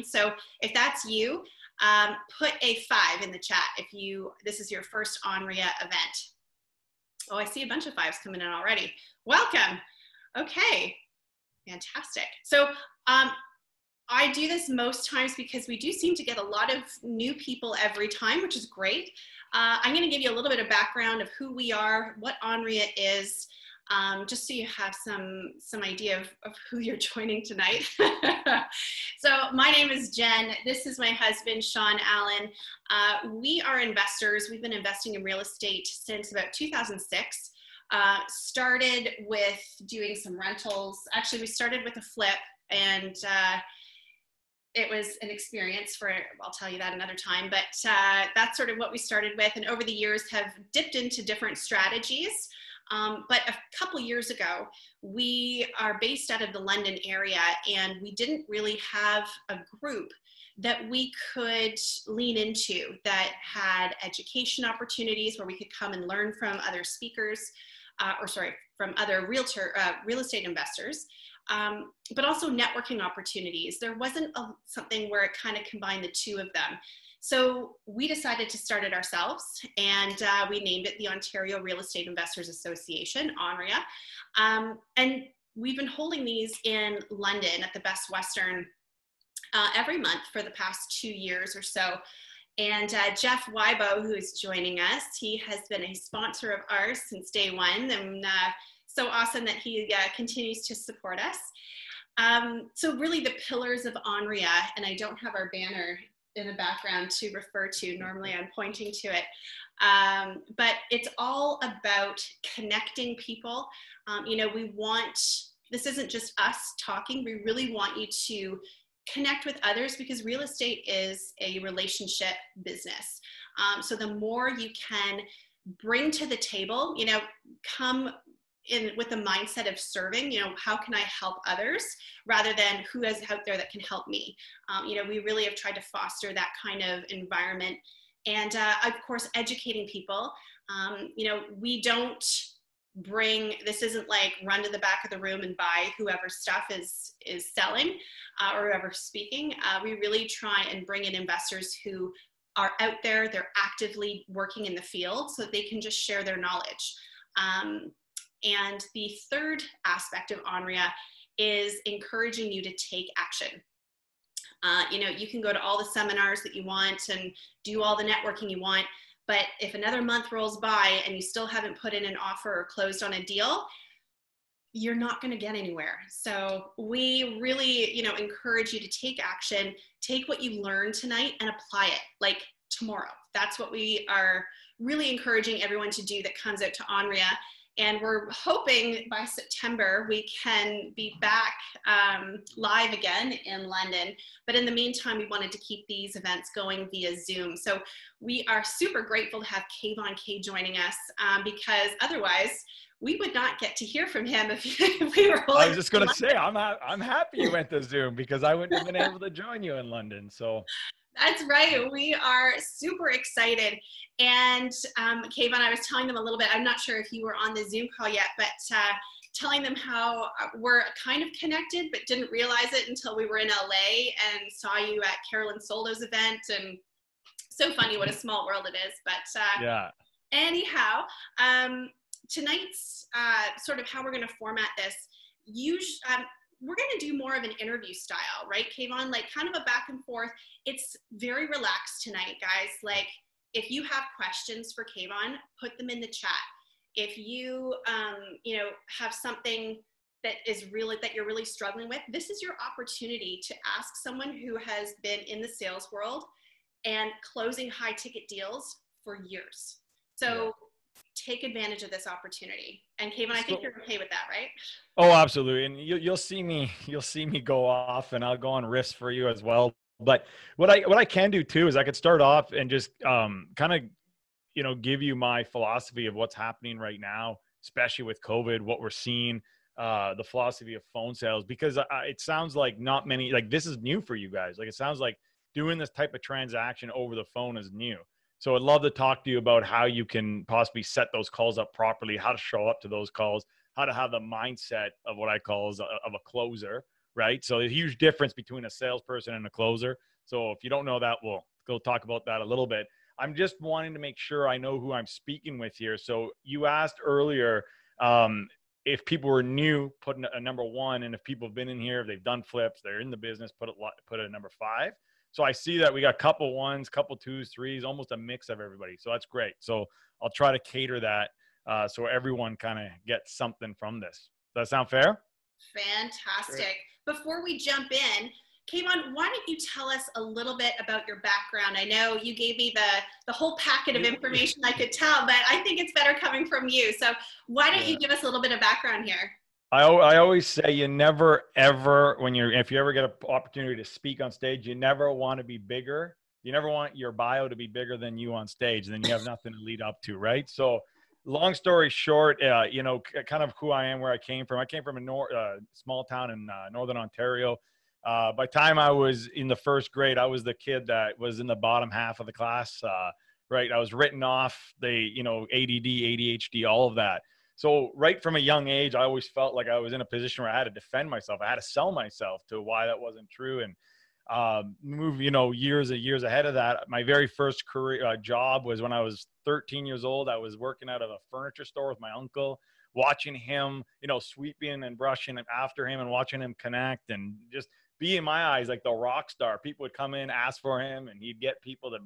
So if that's you, put a 5 in the chat if this is your first ONREIA event. Oh, I see a bunch of 5s coming in already. Welcome. Okay, fantastic. So I do this most times because we do seem to get a lot of new people every time, which is great. I'm going to give you a little bit of background of who we are, what ONREIA is, just so you have some idea of who you're joining tonight. So my name is Jen. This is my husband, Sean Allen. We are investors. We've been investing in real estate since about 2006. Started with doing some rentals. Actually, we started with a flip, and it was an experience I'll tell you that another time, but that's sort of what we started with, and over the years have dipped into different strategies. But a couple years ago, we are based out of the London area, and we didn't really have a group that we could lean into that had education opportunities where we could come and learn from other speakers, from other real estate investors. But also networking opportunities. There wasn't something where it kind of combined the two of them. So we decided to start it ourselves, and we named it the Ontario Real Estate Investors Association, ONREIA. And we've been holding these in London at the Best Western every month for the past 2 years or so. And Jeff Wybo, who is joining us, he has been a sponsor of ours since day one, and so awesome that he continues to support us. So really the pillars of ONREIA, and I don't have our banner in the background to refer to. Normally I'm pointing to it. But it's all about connecting people. This isn't just us talking. We really want you to connect with others because real estate is a relationship business. So the more you can bring to the table, come in with the mindset of serving, how can I help others rather than who is out there that can help me? We really have tried to foster that kind of environment, and of course, educating people. We don't this isn't like run to the back of the room and buy whoever's stuff is selling or whoever's speaking. We really try and bring in investors who are out there, they're actively working in the field so that they can just share their knowledge. And the third aspect of ONREIA is encouraging you to take action. You can go to all the seminars that you want and do all the networking you want, but if another month rolls by and you still haven't put in an offer or closed on a deal, you're not going to get anywhere. So we really, encourage you to take action, take what you learned tonight and apply it like tomorrow. That's what we are really encouraging everyone to do that comes out to ONREIA. And we're hoping by September we can be back live again in London. But in the meantime, we wanted to keep these events going via Zoom. So we are super grateful to have Kayvon Kay joining us because otherwise we would not get to hear from him if we were holding. I was just going to say, I'm happy you went to Zoom because I wouldn't have been able to join you in London. So. That's right. We are super excited. And Kayvon, I was telling them a little bit, I'm not sure if you were on the Zoom call yet, but telling them how we're kind of connected, but didn't realize it until we were in LA and saw you at Carolyn Soldo's event. And so funny what a small world it is. But yeah. Anyhow, tonight's sort of how we're going to format this. We're going to do more of an interview style, right, Kayvon? Like kind of a back and forth. It's very relaxed tonight, guys. Like if you have questions for Kayvon, put them in the chat. If you, have something that you're really struggling with, this is your opportunity to ask someone who has been in the sales world and closing high ticket deals for years. So take advantage of this opportunity. And Kayvon, I think you're okay with that, right? Oh, absolutely. And you'll see me go off, and I'll go on risks for you as well. But what I can do too is I could start off and just kind of give you my philosophy of what's happening right now, especially with COVID, what we're seeing, the philosophy of phone sales, because it sounds like not many, like this is new for you guys. Like it sounds like doing this type of transaction over the phone is new. So I'd love to talk to you about how you can possibly set those calls up properly, how to show up to those calls, how to have the mindset of what I call of a closer, right? So there's a huge difference between a salesperson and a closer. So if you don't know that, we'll go talk about that a little bit. I'm just wanting to make sure I know who I'm speaking with here. So you asked earlier, if people were new, put a number 1, and if people have been in here, if they've done flips, they're in the business, put a number 5. So I see that we got a couple 1s, couple 2s, 3s, almost a mix of everybody. So that's great. So I'll try to cater that so everyone kind of gets something from this. Does that sound fair? Fantastic. Sure. Before we jump in, Kayvon, why don't you tell us a little bit about your background? I know you gave me the whole packet of information I could tell, but I think it's better coming from you. So why don't you give us a little bit of background here? I always say you never, ever, if you ever get an opportunity to speak on stage, you never want to be bigger. You never want your bio to be bigger than you on stage. Then you have nothing to lead up to, right? So long story short, kind of who I am, where I came from. I came from a small town in Northern Ontario. By the time I was in the first grade, I was the kid that was in the bottom half of the class, right? I was written off, ADD, ADHD, all of that. So right from a young age, I always felt like I was in a position where I had to defend myself. I had to sell myself to why that wasn't true. And move, years ahead of that. My very first career job was when I was 13 years old. I was working out of a furniture store with my uncle, watching him, sweeping and brushing after him and watching him connect and just be in my eyes like the rock star. People would come in, ask for him, and he'd get people to,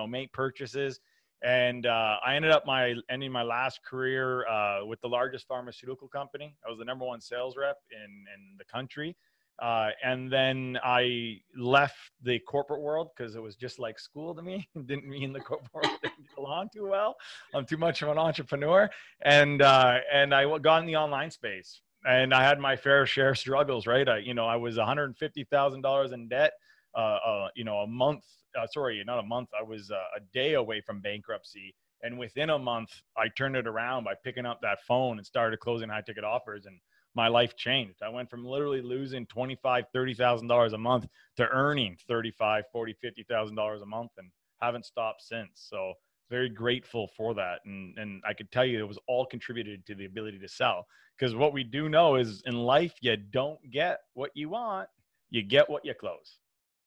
make purchases. And I ended up ending my last career with the largest pharmaceutical company. I was the number 1 sales rep in the country. And then I left the corporate world because it was just like school to me. Didn't mean the corporate world didn't get along too well. I'm too much of an entrepreneur. And I got in the online space. And I had my fair share of struggles, right? I was $150,000 in debt, a month, not a month. I was a day away from bankruptcy. And within a month, I turned it around by picking up that phone and started closing high ticket offers. And my life changed. I went from literally losing $25,000, $30,000 a month to earning $35,000, $40,000, $50,000 a month and haven't stopped since. So very grateful for that. And I could tell you it was all contributed to the ability to sell. Because what we do know is in life, you don't get what you want, you get what you close.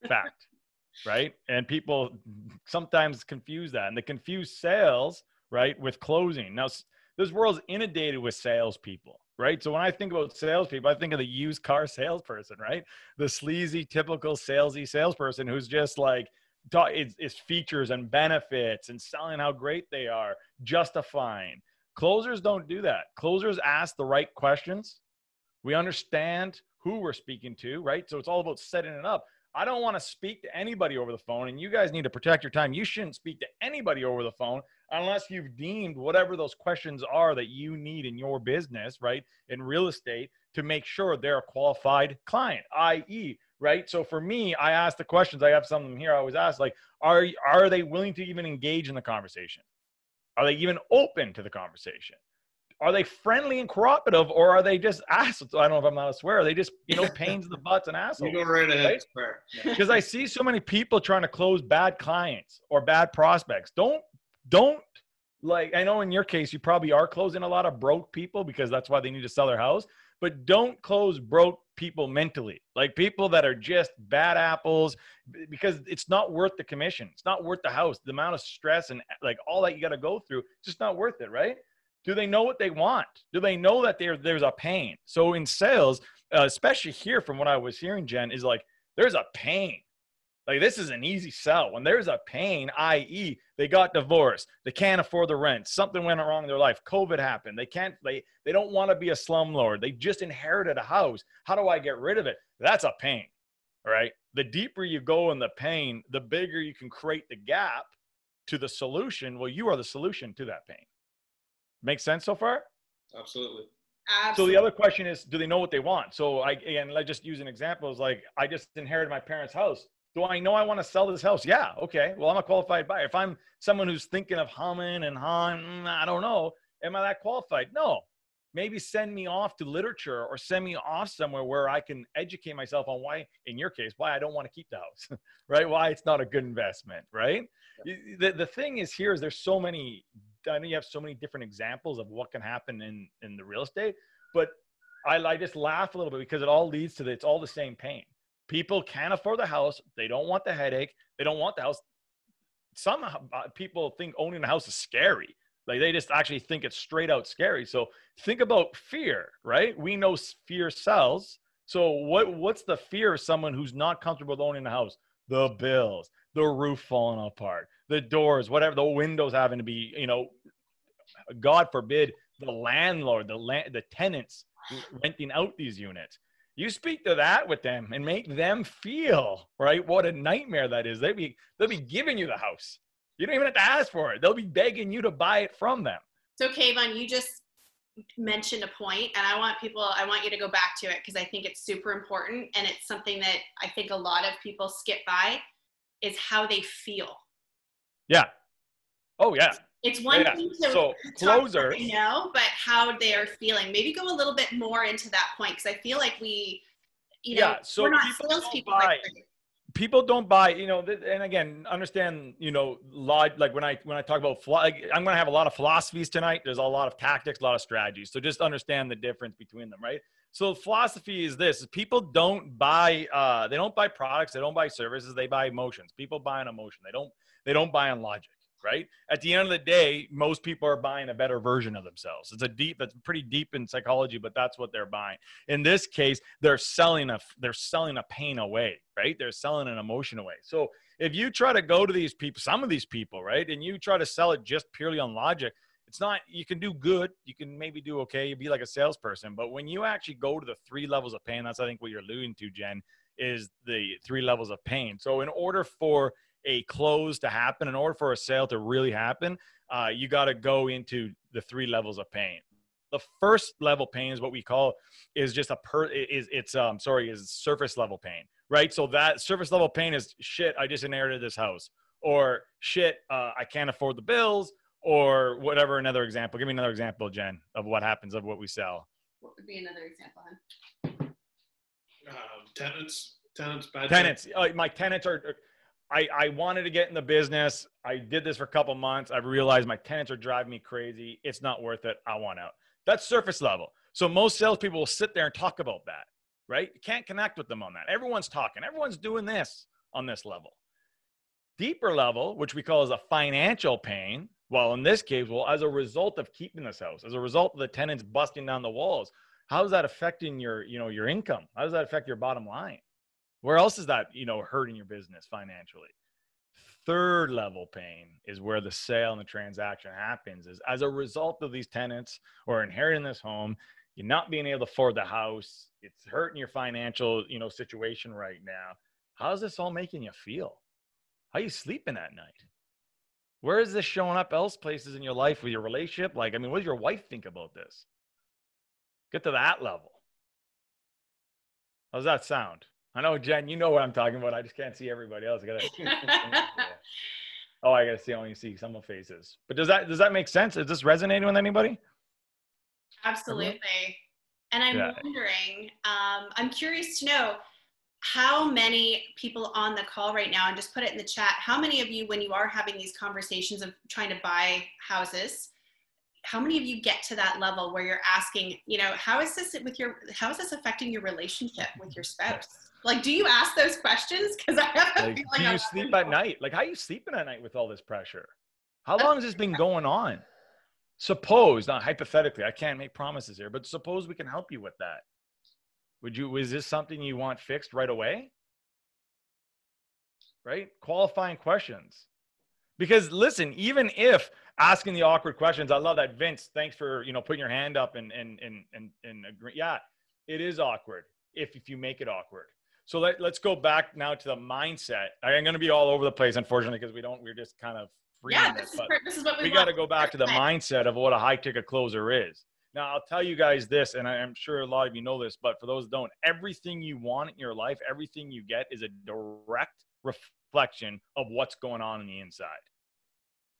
Fact, right? And people sometimes confuse that. And they confuse sales, right, with closing. Now, this world's inundated with salespeople, right? So when I think about salespeople, I think of the used car salesperson, right? The sleazy, typical salesy salesperson who's just like, it's features and benefits and selling how great they are, justifying. Closers don't do that. Closers ask the right questions. We understand who we're speaking to, right? So it's all about setting it up. I don't want to speak to anybody over the phone, and you guys need to protect your time. You shouldn't speak to anybody over the phone unless you've deemed whatever those questions are that you need in your business, right, in real estate, to make sure they're a qualified client, i.e., right? So for me, I ask the questions. I have some of them here. I always ask, like, are they willing to even engage in the conversation? Are they even open to the conversation? Are they friendly and cooperative, or are they just assholes? I don't know if I'm not a swear. Are they just, pains in the butts and assholes? You go right ahead, right? Swear. Because I see so many people trying to close bad clients or bad prospects. Don't like, I know in your case, you probably are closing a lot of broke people because that's why they need to sell their house, but don't close broke people mentally, like people that are just bad apples, because it's not worth the commission. It's not worth the house, the amount of stress and like all that you got to go through. It's just not worth it, right? Do they know what they want? Do they know that there's a pain? So in sales, especially here from what I was hearing, Jen, is like, there's a pain. Like, this is an easy sell. When there's a pain, i.e., they got divorced, they can't afford the rent, something went wrong in their life, COVID happened, they don't want to be a slumlord, they just inherited a house. How do I get rid of it? That's a pain, right? The deeper you go in the pain, the bigger you can create the gap to the solution. Well, you are the solution to that pain. Make sense so far? Absolutely. So the other question is, do they know what they want? So let's just use an example. It's like, I just inherited my parents' house. Do I know I want to sell this house? Yeah. Okay. Well, I'm a qualified buyer. If I'm someone who's thinking of humming and hawing, I don't know. Am I that qualified? No. Maybe send me off to literature or send me off somewhere where I can educate myself on why, in your case, why I don't want to keep the house, right? Why it's not a good investment, right? Yeah. The thing is here is there's so many, I know you have so many different examples of what can happen in the real estate, but I just laugh a little bit because it all leads to it's all the same pain. People can't afford the house. They don't want the headache. They don't want the house. Some people think owning a house is scary. Like they just actually think it's straight out scary. So think about fear, right? We know fear sells. So what's the fear of someone who's not comfortable with owning a house? The bills, the roof falling apart, the doors, whatever, the windows having to be, God forbid, the landlord, the tenants renting out these units. You speak to that with them and make them feel, right, what a nightmare that is. They'll be giving you the house. You don't even have to ask for it. They'll be begging you to buy it from them. So Kayvon, you just mentioned a point, and I want you to go back to it because I think it's super important, and it's something that I think a lot of people skip by, is how they feel. Yeah. Oh yeah. It's one thing to closers, but how they are feeling. Maybe go a little bit more into that point because I feel like we're not salespeople. People don't buy, and again, understand, like when I talk about, I'm going to have a lot of philosophies tonight. There's a lot of tactics, a lot of strategies. So just understand the difference between them, right? So philosophy is this: people don't buy, they don't buy products, they don't buy services, they buy emotions. People buy an emotion. They don't buy on logic. Right? At the end of the day, most people are buying a better version of themselves. That's pretty deep in psychology, but that's what they're buying. In this case, they're selling a pain away, right? They're selling an emotion away. So if you try to go to these people, some of these people, right, and you try to sell it just purely on logic, it's not, you can do good. You can maybe do okay. You'd be like a salesperson. But when you actually go to the 3 levels of pain, that's, I think, what you're alluding to, Jen, is the 3 levels of pain. So in order for a close to happen, in order for a sale to really happen, you got to go into the 3 levels of pain. The first level pain is what we call is surface level pain, right? So that surface level pain is shit, I just inherited this house, or shit, I can't afford the bills, or whatever. Another example. Give me another example, Jen, of what happens of what we sell. What would be another example, Tenants, bad tenants. My tenants are. I wanted to get in the business. I did this for a couple months. I realized my tenants are driving me crazy. It's not worth it. I want out. That's surface level. So most salespeople will sit there and talk about that, right? You can't connect with them on that. Everyone's talking. Everyone's doing this on this level. Deeper level, which we call as a financial pain. Well, in this case, as a result of keeping this house, as a result of the tenants busting down the walls, how is that affecting your income? How does that affect your bottom line? Where else is that, hurting your business financially? Third level pain is where the sale and the transaction happens, is as a result of these tenants or inheriting this home, you're not being able to afford the house. It's hurting your financial, situation right now. How's this all making you feel? How are you sleeping at night? Where is this showing up else places in your life with your relationship? What does your wife think about this? Get to that level. How's that sound? I know, Jen, you know what I'm talking about. I just can't see everybody else. I gotta only see some of faces. But does that make sense? Is this resonating with anybody? Absolutely. And I'm wondering, I'm curious to know how many people on the call right now, and just put it in the chat, how many of you, when you are having these conversations of trying to buy houses, how many of you get to that level where you're asking, how is this affecting your relationship with your spouse? Do you ask those questions? Because I have a feeling. Do you sleep at night? How are you sleeping at night with all this pressure? How long has this been going on? Suppose, not hypothetically, I can't make promises here, but suppose we can help you with that. Is this something you want fixed right away? Right? Qualifying questions. Because listen, even if asking the awkward questions, I love that, Vince, thanks for, putting your hand up and agree. Yeah, it is awkward if you make it awkward. So let's go back now to the mindset. I'm going to be all over the place, unfortunately, because we're just kind of free. Yeah, this is what we got to go back to the mindset of what a high ticket closer is. Now, I'll tell you guys this, and I'm sure a lot of you know this, but for those who don't, everything you want in your life, everything you get is a direct reflection of what's going on the inside.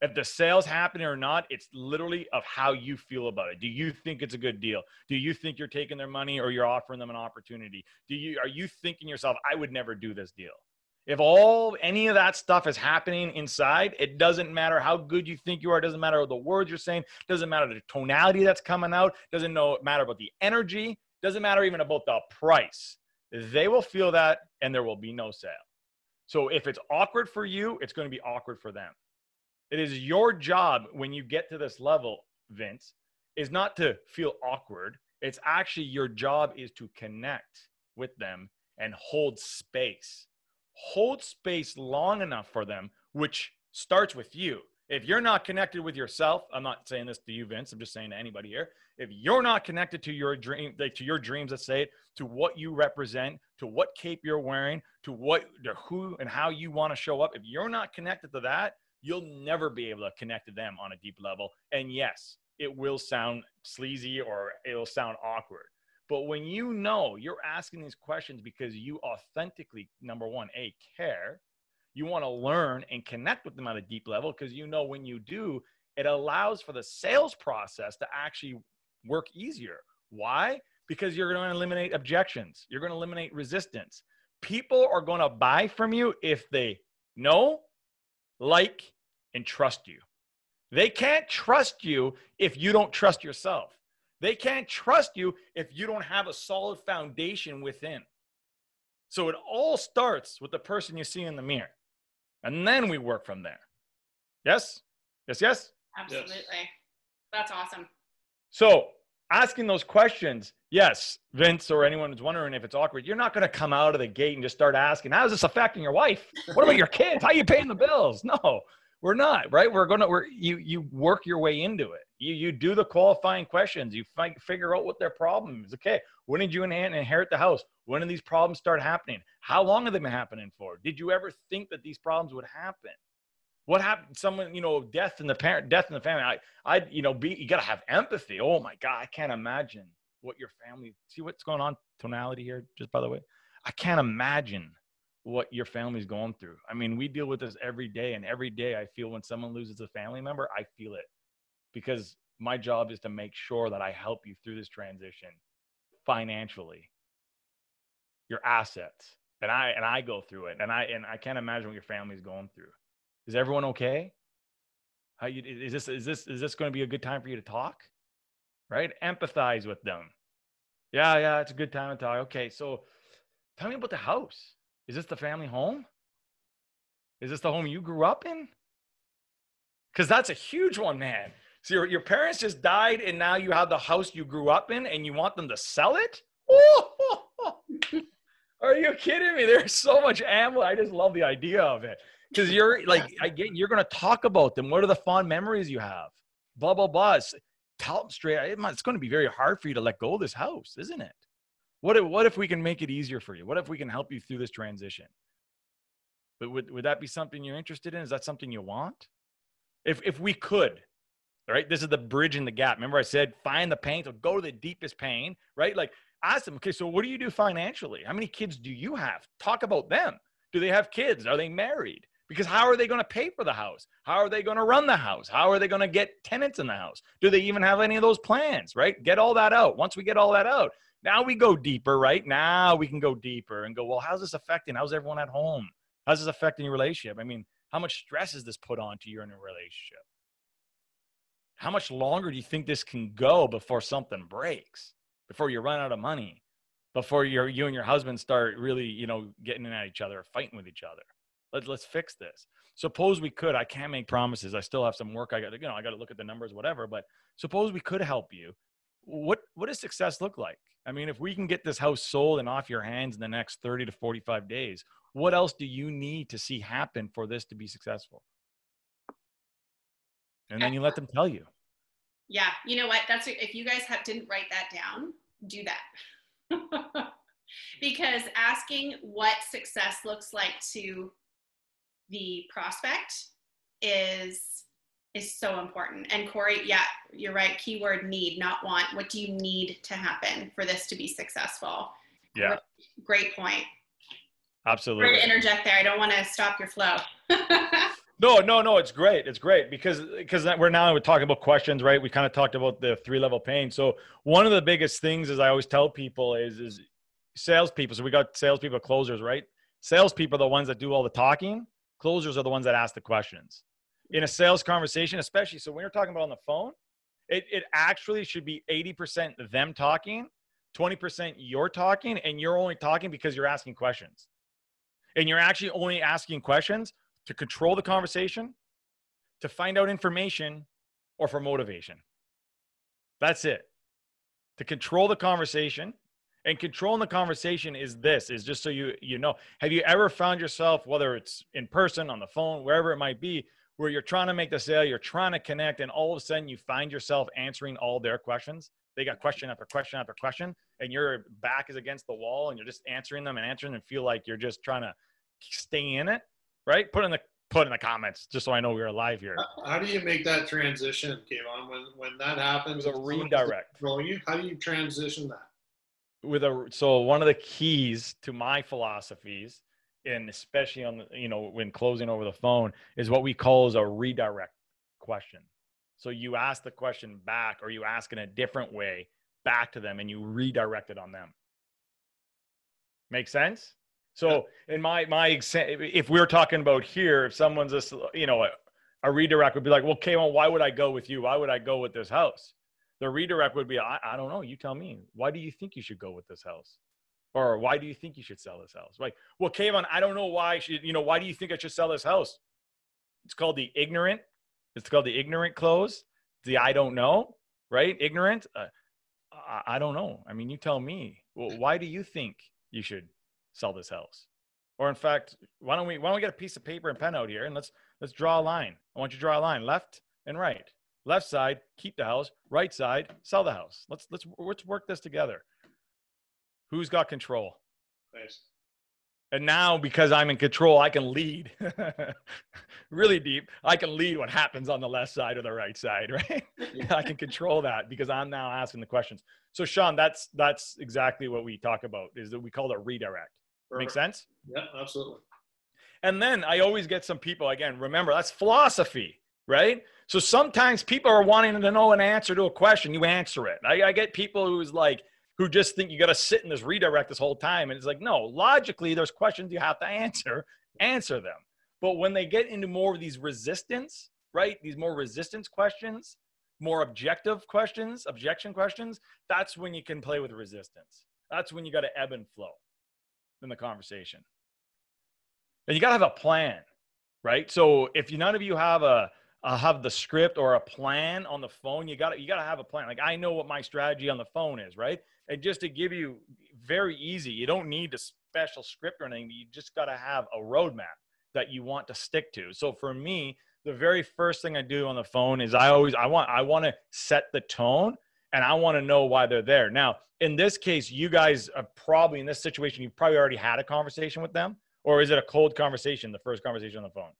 If the sale's happening or not, it's literally of how you feel about it. Do you think it's a good deal? Do you think you're taking their money or you're offering them an opportunity? Are you thinking yourself, I would never do this deal? If any of that stuff is happening inside, it doesn't matter how good you think you are. It doesn't matter the words you're saying. It doesn't matter the tonality that's coming out. It doesn't matter about the energy. Doesn't matter even about the price. They will feel that and there will be no sale. So if it's awkward for you, it's going to be awkward for them. It is your job when you get to this level, Vince, is not to feel awkward. It's actually your job is to connect with them and hold space. Hold space long enough for them, which starts with you. If you're not connected with yourself, I'm not saying this to you, Vince, I'm just saying to anybody here. If you're not connected to your dream, to your dreams, let's say it, to what you represent, to what cape you're wearing, to who and how you want to show up, if you're not connected to that, you'll never be able to connect to them on a deep level. And yes, it will sound sleazy or it'll sound awkward. But when you know you're asking these questions because you authentically, number one, care, you want to learn and connect with them at a deep level, because you know when you do, it allows for the sales process to actually work easier. Why? Because you're going to eliminate objections. You're going to eliminate resistance. People are going to buy from you if they know, like, and trust you. They can't trust you if you don't trust yourself. They can't trust you if you don't have a solid foundation within. So it all starts with the person you see in the mirror. And then we work from there. Yes? Yes, yes? Absolutely. That's awesome. So asking those questions, yes, Vince or anyone who's wondering if it's awkward, you're not going to come out of the gate and just start asking, how's this affecting your wife? What about your kids? How are you paying the bills? No, we're not, right? You work your way into it. You do the qualifying questions. You figure out what their problem is. Okay, when did you inherit the house? When did these problems start happening? How long have they been happening for? Did you ever think that these problems would happen? What happened? Someone, death in the family. You got to have empathy. Oh my God, I can't imagine what your family, see what's going on, tonality here, just by the way. I can't imagine what your family's going through. I mean, we deal with this every day, and every day I feel when someone loses a family member, I feel it, because my job is to make sure that I help you through this transition financially, your assets, and I go through it, and I can't imagine what your family's going through. Is everyone okay? Is this going to be a good time for you to talk? Right? Empathize with them. Yeah, it's a good time to talk. Okay, so tell me about the house. Is this the family home? Is this the home you grew up in? Because that's a huge one, man. So your parents just died, and now you have the house you grew up in, and you want them to sell it? Are you kidding me? There's so much ammo. I just love the idea of it. Because you're going to talk about them. What are the fond memories you have? Blah, blah, blah. Tell them straight. It's going to be very hard for you to let go of this house, isn't it? What if we can make it easier for you? What if we can help you through this transition? But would that be something you're interested in? Is that something you want? If we could, right? This is the bridge in the gap. Remember I said, find the pain, so go to the deepest pain, right? Like ask them, okay, so what do you do financially? How many kids do you have? Talk about them. Do they have kids? Are they married? Because how are they going to pay for the house? How are they going to run the house? How are they going to get tenants in the house? Do they even have any of those plans, right? Get all that out. Once we get all that out, now we go deeper, right? Now we can go deeper and go, well, how's this affecting? How's everyone at home? How's this affecting your relationship? I mean, how much stress is this put onto you in a relationship? How much longer do you think this can go before something breaks? Before you run out of money? Before you and your husband start really, getting at each other, fighting with each other? Let's fix this. Suppose we could. I can't make promises. I still have some work. I got to look at the numbers, whatever. But suppose we could help you. What does success look like? I mean, if we can get this house sold and off your hands in the next 30 to 45 days, what else do you need to see happen for this to be successful? And then you let them tell you. Yeah. You know what? If you guys didn't write that down, do that. Because asking what success looks like to the prospect is so important. And Corey, yeah, you're right. Keyword need, not want. What do you need to happen for this to be successful? Yeah. Great point. Absolutely. Sorry to interject there. I don't want to stop your flow. No, it's great. It's great because we're talking about questions, right? We kind of talked about the 3-level pain. So one of the biggest things, as I always tell people, is salespeople. So we got salespeople, closers, right? Salespeople are the ones that do all the talking. Closers are the ones that ask the questions. In a sales conversation, especially, so when you're talking about on the phone, it actually should be 80% them talking, 20% you're talking, and you're only talking because you're asking questions. And you're actually only asking questions to control the conversation, to find out information, or for motivation. That's it. To control the conversation. And controlling the conversation is just so you know. Have you ever found yourself, whether it's in person, on the phone, wherever it might be, where you're trying to make the sale, you're trying to connect, and all of a sudden you find yourself answering all their questions? They got question after question after question, and your back is against the wall, and you're just answering them and feel like you're just trying to stay in it, right? Put in the comments just so I know we're live here. How do you make that transition, Kayvon? When that happens, With a redirect. How do you transition that? So one of the keys to my philosophies, and especially on the, when closing over the phone, is what we call as a redirect question. So you ask the question back, or you ask in a different way back to them, and you redirect it on them. Make sense? So in my if we're talking about here, if someone's just, a redirect would be like, well, Kayvon, why would I go with you? Why would I go with this house? The redirect would be, I don't know. You tell me. Why do you think you should go with this house? Or why do you think you should sell this house? Like, well, Kayvon, I don't know why why do you think I should sell this house? It's called the ignorant close. The I don't know, right? Ignorant. I don't know. I mean, you tell me. Well, why do you think you should sell this house? Or in fact, why don't we get a piece of paper and pen out here, and let's draw a line. I want you to draw a line, left and right. Left side, keep the house. Right side, sell the house. Let's work this together. Who's got control? Nice. And now, because I'm in control, I can lead really deep. I can lead what happens on the left side or the right side, right? I can control that because I'm now asking the questions. So Sean, that's exactly what we talk about, is that we call it redirect. Perfect. Make sense? Yeah, absolutely. And then I always get some people, again, remember, that's philosophy, right? So sometimes people are wanting to know an answer to a question. You answer it. I get people who just think you got to sit in this redirect this whole time. And it's like, no, logically, there's questions you have to answer them. But when they get into more of these resistance, right? These more resistance questions, more objective questions, objection questions, that's when you can play with resistance. That's when you got to ebb and flow in the conversation. And you got to have a plan, right? So if none of you have the script or a plan on the phone, you got to have a plan. Like, I know what my strategy on the phone is, right? And just to give you, very easy, you don't need a special script or anything. You just got to have a roadmap that you want to stick to. So for me, the very first thing I do on the phone is I want to set the tone, and I want to know why they're there. Now, in this case, you guys are probably, in this situation, you've probably already had a conversation with them, or is it a cold conversation, the first conversation on the phone?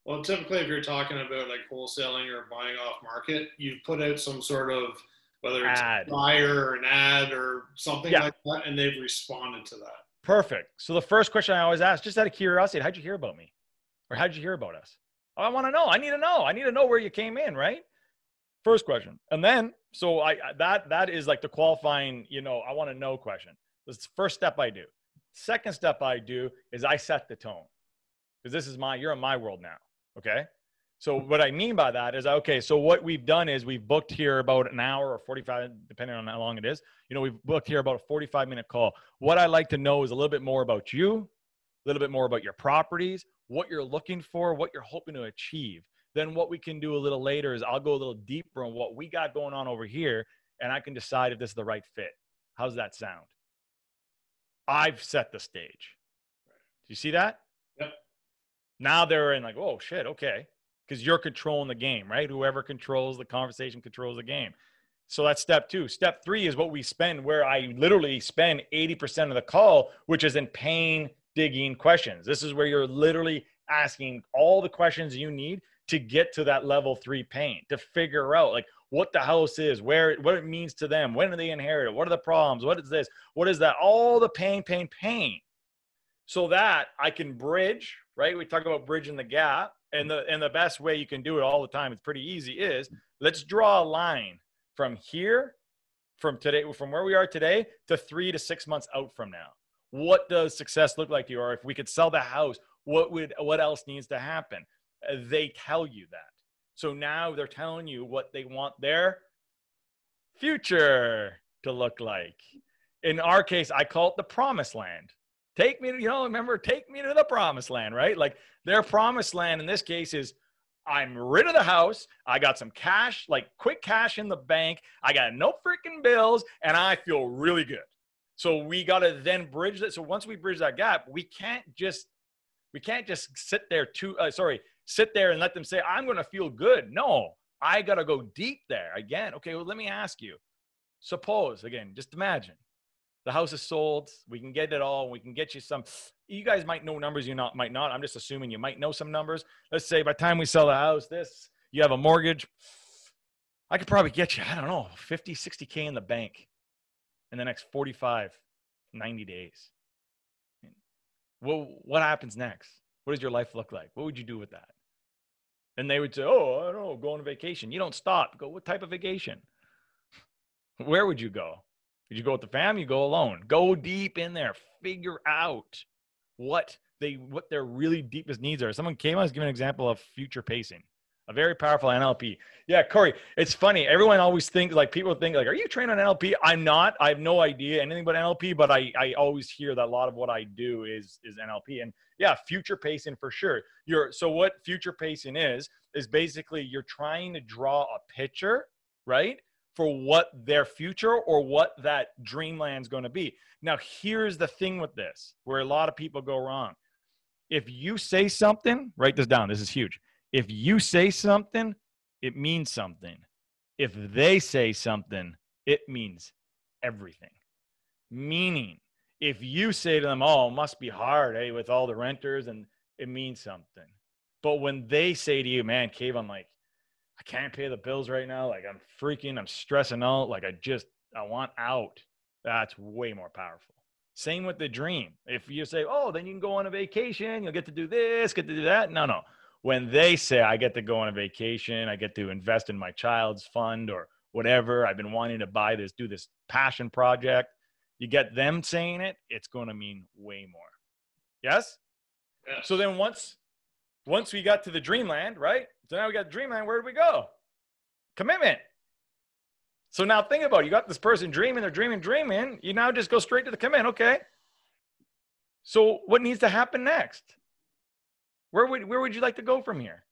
Well, typically, if you're talking about like wholesaling or buying off market, you put out some sort of, whether it's a flyer or an ad or something like that, and they've responded to that. Perfect. So the first question I always ask, just out of curiosity, how'd you hear about me? Or how'd you hear about us? Oh, I want to know. I need to know. I need to know where you came in, right? First question. And then, so that is like the qualifying, I want to know question. That's the first step I do. Second step I do is I set the tone. Because you're in my world now. Okay. So what I mean by that is, okay, so what we've done is we've booked here about an hour or 45, depending on how long it is. We've booked here about a 45-minute call. What I'd like to know is a little bit more about you, a little bit more about your properties, what you're looking for, what you're hoping to achieve. Then what we can do a little later is I'll go a little deeper on what we got going on over here, and I can decide if this is the right fit. How's that sound? I've set the stage. Do you see that? Yep. Now they're in like, oh, shit, okay. Because you're controlling the game, right? Whoever controls the conversation controls the game. So that's step 2. Step 3 is what we spend, where I literally spend 80% of the call, which is in pain digging questions. This is where you're literally asking all the questions you need to get to that level 3 pain, to figure out like what the house is, what it means to them, when do they inherit it, what are the problems, what is this, what is that, all the pain. So that I can bridge, right? We talk about bridging the gap. And the best way you can do it all the time, it's pretty easy, is let's draw a line from here, from where we are today to 3 to 6 months out from now. What does success look like to you? Or if we could sell the house, what else needs to happen? They tell you that. So now they're telling you what they want their future to look like. in our case, I call it the promised land. Take me to, remember, take me to the promised land, right? Like their promised land in this case is I'm rid of the house. I got some cash, like quick cash in the bank. I got no freaking bills and I feel really good. So we got to then bridge that. So once we bridge that gap, we can't just sit there sit there and let them say, I'm going to feel good. No, I got to go deep there again. Okay. Well, let me ask you, suppose again, just imagine the house is sold. We can get it all. We can get you some, you guys might know numbers. Might not. I'm just assuming you might know some numbers. Let's say by the time we sell the house, you have a mortgage. I could probably get you, I don't know, 50, 60K in the bank in the next 45, 90 days. Well, what happens next? What does your life look like? What would you do with that? And they would say, oh, I don't know, go on a vacation. You don't stop. Go, what type of vacation? Where would you go? Would you go with the family? You go alone. Go deep in there. Figure out what their really deepest needs are. Someone came on, giving an example of future pacing, a very powerful NLP. Yeah, Corey, it's funny. Everyone always thinks, like, people think, like, are you trained on NLP? I'm not. I have no idea anything about NLP, but I always hear that a lot of what I do is NLP. And yeah, future pacing for sure. So what future pacing is basically you're trying to draw a picture, right, for what their future or what that dreamland's going to be. Now, here's the thing with this, where a lot of people go wrong. If you say something, write this down. This is huge. If you say something, it means something. If they say something, it means everything. Meaning, if you say to them, oh, it must be hard, hey, with all the renters, and it means something. But when they say to you, man, Kayvon, like, I can't pay the bills right now. Like I'm stressing out. Like I want out. That's way more powerful. Same with the dream. If you say, oh, then you can go on a vacation. You'll get to do this, get to do that. No. When they say I get to go on a vacation, I get to invest in my child's fund or whatever. I've been wanting to do this passion project. You get them saying it, it's going to mean way more. Yes? Yes. So then once we got to the dreamland, right? So now we got dreamland. Where do we go? Commitment. So now think about it. You got this person dreaming. They're dreaming. You now just go straight to the commitment. Okay. So what needs to happen next? Where would you like to go from here?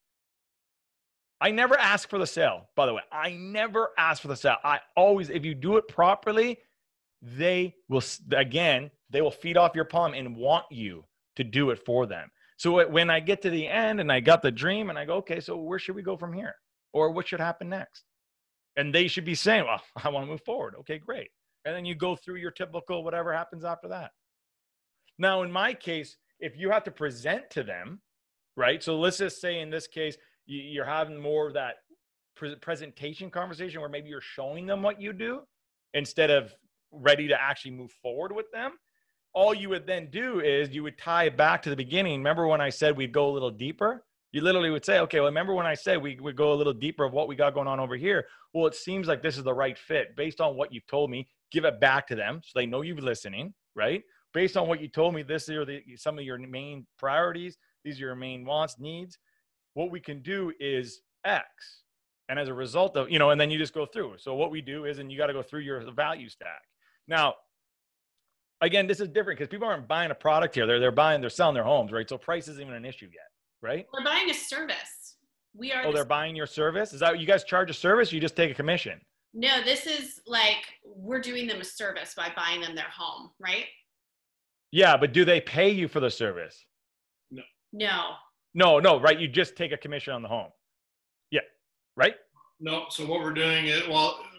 I never ask for the sale, by the way. I never ask for the sale. I always, if you do it properly, they will feed off your palm and want you to do it for them. So when I get to the end and I got the dream and I go, okay, so where should we go from here? Or what should happen next? And they should be saying, well, I want to move forward. Okay, great. And then you go through your typical whatever happens after that. Now, in my case, if you have to present to them, right? So let's just say in this case, you're having more of that presentation conversation where maybe you're showing them what you do instead of ready to actually move forward with them. All you would then do is you would tie it back to the beginning. Remember when I said we'd go a little deeper? You literally would say, okay, well, remember when I said we would go a little deeper of what we got going on over here? Well, it seems like this is the right fit. Based on what you've told me, give it back to them so they know you're listening, right? Based on what you told me, this are some of your main priorities. These are your main wants, needs. What we can do is X. And as a result of, and then you just go through. So what we do is, and you got to go through your value stack. Now, again, this is different because people aren't buying a product here. They're selling their homes, right? So price isn't even an issue yet, right? We're buying a service. They're buying your service? Is that you guys charge a service? Or you just take a commission? No, this is like we're doing them a service by buying them their home, right? Yeah, but do they pay you for the service? No, right? You just take a commission on the home. Yeah, right? No, so what we're doing is,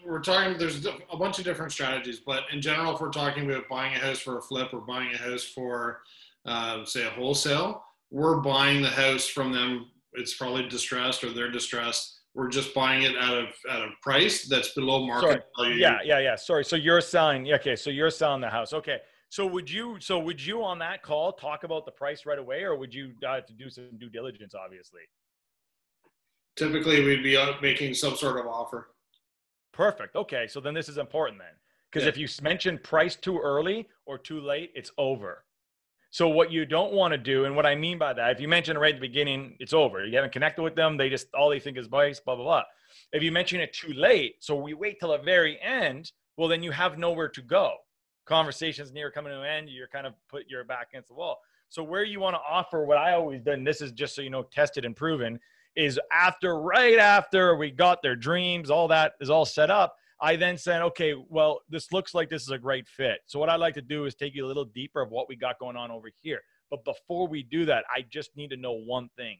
we're talking, there's a bunch of different strategies, but in general, if we're talking about buying a house for a flip or buying a house for, say, a wholesale, we're buying the house from them. It's probably distressed or they're distressed. We're just buying it at a price that's below market value. Yeah. Sorry. So you're selling. Okay. So you're selling the house. Okay. So would you on that call talk about the price right away, or would you have to do some due diligence, obviously? Typically, we'd be making some sort of offer. Perfect. Okay. So then this is important then. Because if you mention price too early or too late, it's over. So what you don't want to do, and what I mean by that, if you mention it right at the beginning, it's over. You haven't connected with them. All they think is price, blah, blah, blah. If you mention it too late, so we wait till the very end, well, then you have nowhere to go. conversation's near coming to an end, you're kind of put your back against the wall. So where you want to offer, what I always done, this is just so you know, tested and proven, is right after we got their dreams, all that is all set up, I then said, okay, well, this looks like this is a great fit. So what I'd like to do is take you a little deeper of what we got going on over here. But before we do that, I just need to know one thing.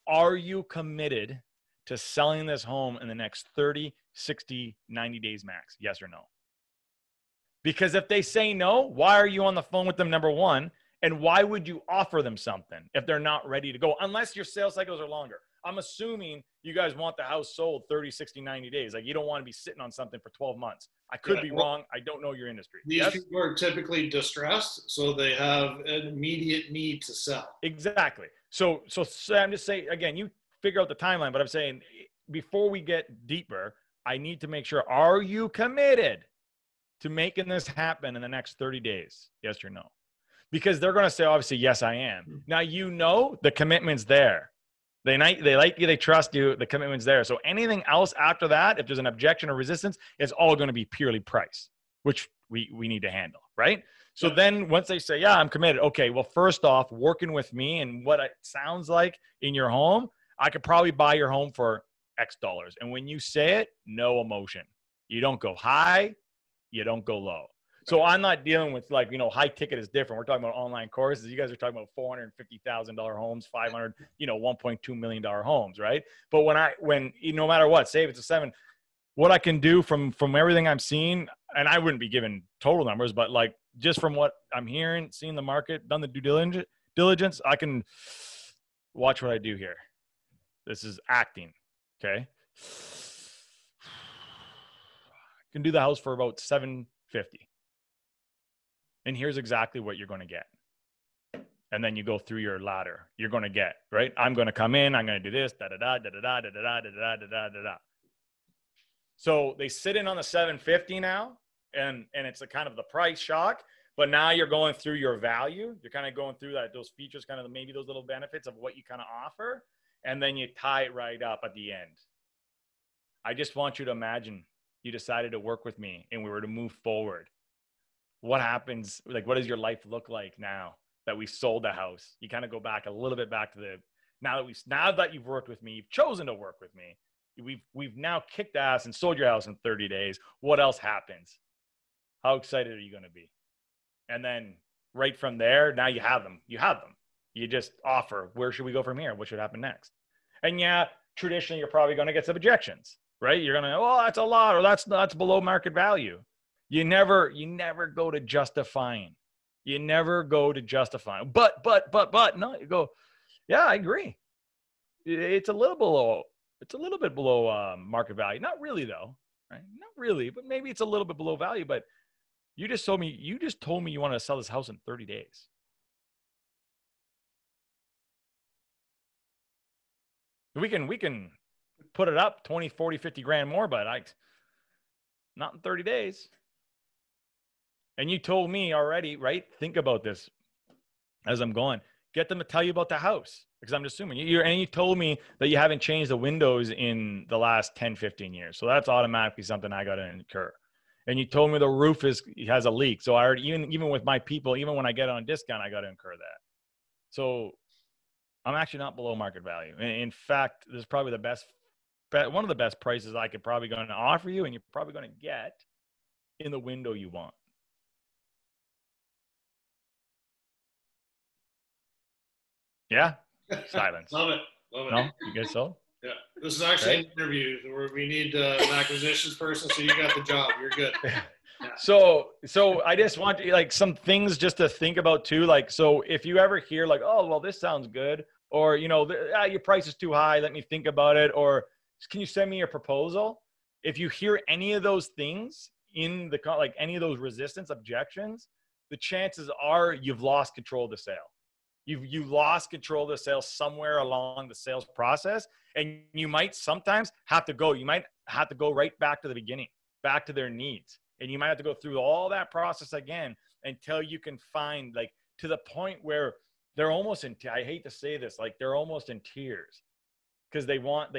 Are you committed to selling this home in the next 30, 60, 90 days max? Yes or no? Because if they say no, why are you on the phone with them, number one? And why would you offer them something if they're not ready to go? Unless your sales cycles are longer. I'm assuming you guys want the house sold 30, 60, 90 days. Like, you don't want to be sitting on something for 12 months. I could be wrong. I don't know your industry. These people are typically distressed, so they have an immediate need to sell. Exactly. So I'm just saying, again, you figure out the timeline, but I'm saying before we get deeper, I need to make sure, are you committed to making this happen in the next 30 days? Yes or no? Because they're going to say, obviously, yes, I am. Now, you know, the commitment's there. They like you, they trust you, the commitment's there. So anything else after that, if there's an objection or resistance, it's all going to be purely price, which we need to handle, right? So then once they say, yeah, I'm committed. Okay, well, first off, working with me and what it sounds like in your home, I could probably buy your home for X dollars. And when you say it, no emotion. You don't go high, you don't go low. So I'm not dealing with, like, you know, high ticket is different. We're talking about online courses. You guys are talking about $450,000 homes, 500, you know, $1.2 million homes, right? But when no matter what, say if it's a 7, what I can do from everything I'm seeing, and I wouldn't be giving total numbers, but like just from what I'm hearing, seeing the market, done the due diligence, I can watch what I do here. This is acting, okay? I can do the house for about $750. And here's exactly what you're going to get. And then you go through your ladder. You're going to get, right? I'm going to come in. I'm going to do this, da-da-da, da-da-da, da-da-da, da-da-da, da-da-da, da-da. So they sit in on the 750 now, and it's a kind of the price shock. But now you're going through your value. You're kind of going through those features, kind of maybe those little benefits of what you kind of offer. And then you tie it right up at the end. I just want you to imagine you decided to work with me and we were to move forward. What happens? Like, what does your life look like now that we sold the house? You kind of go back a little bit back to now that you've worked with me, you've chosen to work with me. We've now kicked ass and sold your house in 30 days. What else happens? How excited are you going to be? And then right from there, now you have them. You just offer, where should we go from here? What should happen next? And yeah, traditionally, you're probably going to get some objections, right? You're going to, oh, that's a lot, or that's below market value. You never go to justifying. You never go to justifying. But, no, you go, yeah, I agree. It's a little bit below market value. Not really though, right? Not really, but maybe it's a little bit below value. But you just told me you wanted to sell this house in 30 days. We can put it up 20, 40, 50 grand more, but not in 30 days. And you told me already, right? Think about this as I'm going. Get them to tell you about the house, because I'm assuming you told me that you haven't changed the windows in the last 10, 15 years. So that's automatically something I got to incur. And you told me the roof has a leak. So I already, even with my people, even when I get on discount, I got to incur that. So I'm actually not below market value. In fact, this is probably one of the best prices I could probably going to offer you, and you're probably going to get in the window you want. Yeah. Silence. Love it. No, you guys so? Yeah. This is actually an interview where we need an acquisitions person, so you got the job. You're good. Yeah. So I just want like some things just to think about too. Like, so if you ever hear like, oh, well, this sounds good, or, you know, your price is too high, let me think about it, or can you send me your proposal? If you hear any of those things in like any of those resistance objections, the chances are you've lost control of the sale. You lost control of the sale somewhere along the sales process, and you might sometimes have to go. You might have to go right back to the beginning, back to their needs, and you might have to go through all that process again until you can find, like, to the point where they're almost in. I hate to say this, like, they're almost in tears because they want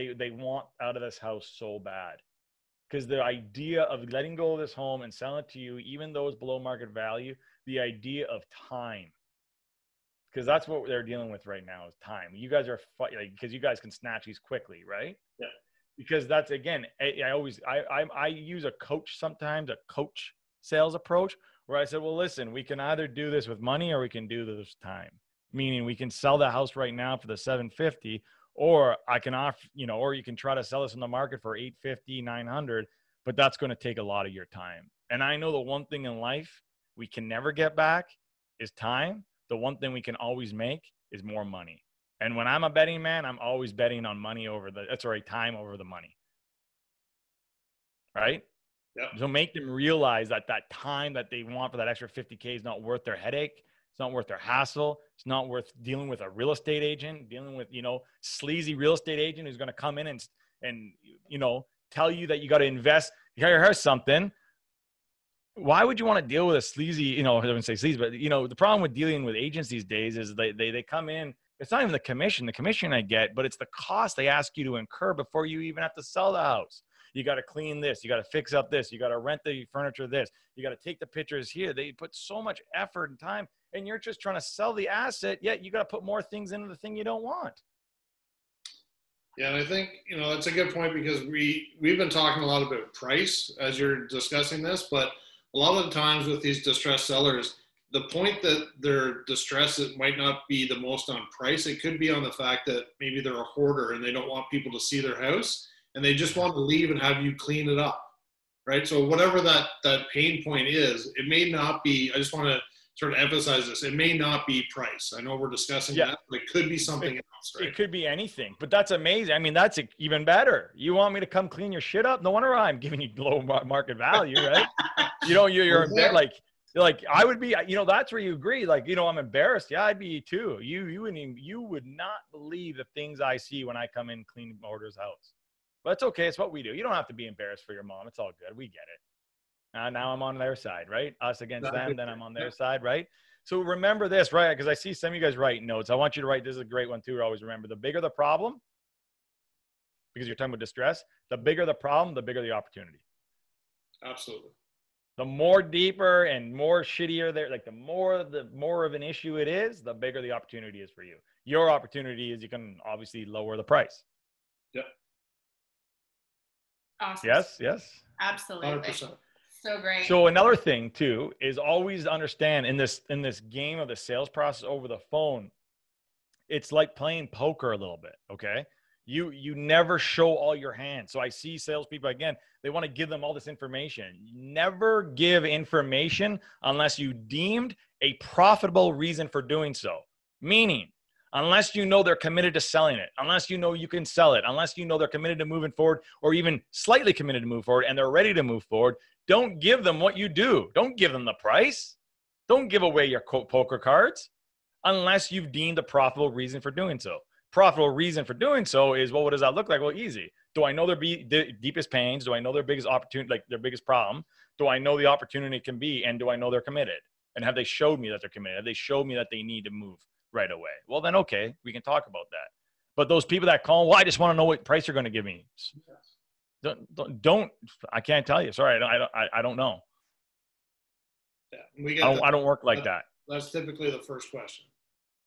out of this house so bad. Because the idea of letting go of this home and selling it to you, even though it's below market value, the idea of time, because that's what they're dealing with right now is time. You guys are because you guys can snatch these quickly, right? Yeah. Because that's, again, I use a coach sometimes, a coach sales approach, where I said, well, listen, we can either do this with money or we can do this with time. Meaning we can sell the house right now for the $750, or I can offer, or you can try to sell this in the market for $850, $900, but that's going to take a lot of your time. And I know the one thing in life we can never get back is time. The one thing we can always make is more money. And when I'm a betting man, I'm always betting on money time over the money. Right? Yep. So make them realize that that time that they want for that extra $50K is not worth their headache. It's not worth their hassle. It's not worth dealing with a real estate agent, dealing with, sleazy real estate agent who's going to come in and tell you that you got to invest. Here's something. Why would you want to deal with a sleazy, I wouldn't say sleazy, but the problem with dealing with agents these days is they come in. It's not even the commission I get, but it's the cost they ask you to incur before you even have to sell the house. You got to clean this. You got to fix up this. You got to rent the furniture this. You got to take the pictures here. They put so much effort and time, and you're just trying to sell the asset, yet you got to put more things into the thing you don't want. Yeah, and I think, that's a good point, because we've been talking a lot about price as you're discussing this, but a lot of the times with these distressed sellers, the point that they're distressed, it might not be the most on price. It could be on the fact that maybe they're a hoarder and they don't want people to see their house, and they just want to leave and have you clean it up, right? So whatever that pain point is, it may not be, I just want to sort of emphasize this, it may not be price. I know we're discussing that, but it could be something else, right? It could be anything, but that's amazing. I mean, that's even better. You want me to come clean your shit up? No wonder I'm giving you low market value, right? You're like I would be, that's where you agree. Like, I'm embarrassed. Yeah, I'd be too. You would not believe the things I see when I come in clean Order's house. But it's okay. It's what we do. You don't have to be embarrassed for your mom. It's all good. We get it. Now I'm on their side, right? Us against them, then I'm on their side, right? So remember this, right? Because I see some of you guys write notes. I want you to write, this is a great one too. Always remember, the bigger the problem, because you're talking about distress, the bigger the problem, the bigger the opportunity. Absolutely. The more deeper and more shittier there, like the more of an issue it is, the bigger the opportunity is for you. Your opportunity is you can obviously lower the price. Yep. Awesome. Yes. Absolutely. 100%. So great. So another thing too is always understand in this game of the sales process over the phone, it's like playing poker a little bit. Okay. You never show all your hands. So I see salespeople, again, they want to give them all this information. Never give information unless you deemed a profitable reason for doing so. Meaning, unless you know they're committed to selling it, unless you know you can sell it, unless you know they're committed to moving forward or even slightly committed to move forward and they're ready to move forward, don't give them what you do. Don't give them the price. Don't give away your poker cards unless you've deemed a profitable reason for doing so. Profitable reason for doing so is, well, what does that look like? Well, easy. Do I know their deepest pains? Do I know their biggest opportunity, like their biggest problem? Do I know the opportunity can be? And do I know they're committed? And have they showed me that they're committed? Have they showed me that they need to move right away? Well, then, okay, we can talk about that. But those people that call, well, I just want to know what price you're going to give me. Don't I can't tell you. Sorry, I don't know. Yeah, I don't work like that. That's typically the first question.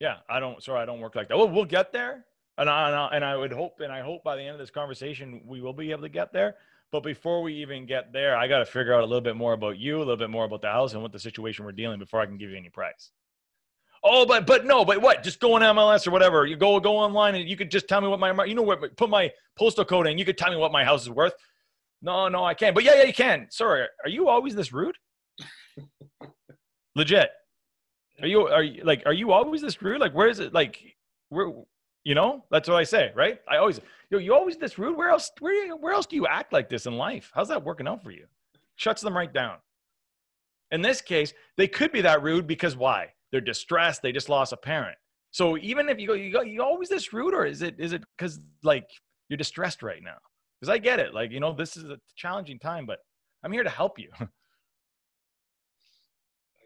Yeah, I don't work like that. Well, we'll get there. And I would hope, and I hope by the end of this conversation, we will be able to get there. But before we even get there, I got to figure out a little bit more about you, a little bit more about the house and what the situation we're dealing before I can give you any price. Oh, but what? Just go on MLS or whatever. You go online and you could just tell me what put my postal code in. You could tell me what my house is worth. No, I can't. But yeah, you can. Sorry, are you always this rude? Legit. Are you always this rude? Like, where is it? Like, that's what I say, right? I always, you always this rude. Where else do you act like this in life? How's that working out for you? Shuts them right down. In this case, they could be that rude because why? They're distressed. They just lost a parent. So even if you always this rude, or is it because like you're distressed right now? Because I get it. Like, this is a challenging time, but I'm here to help you.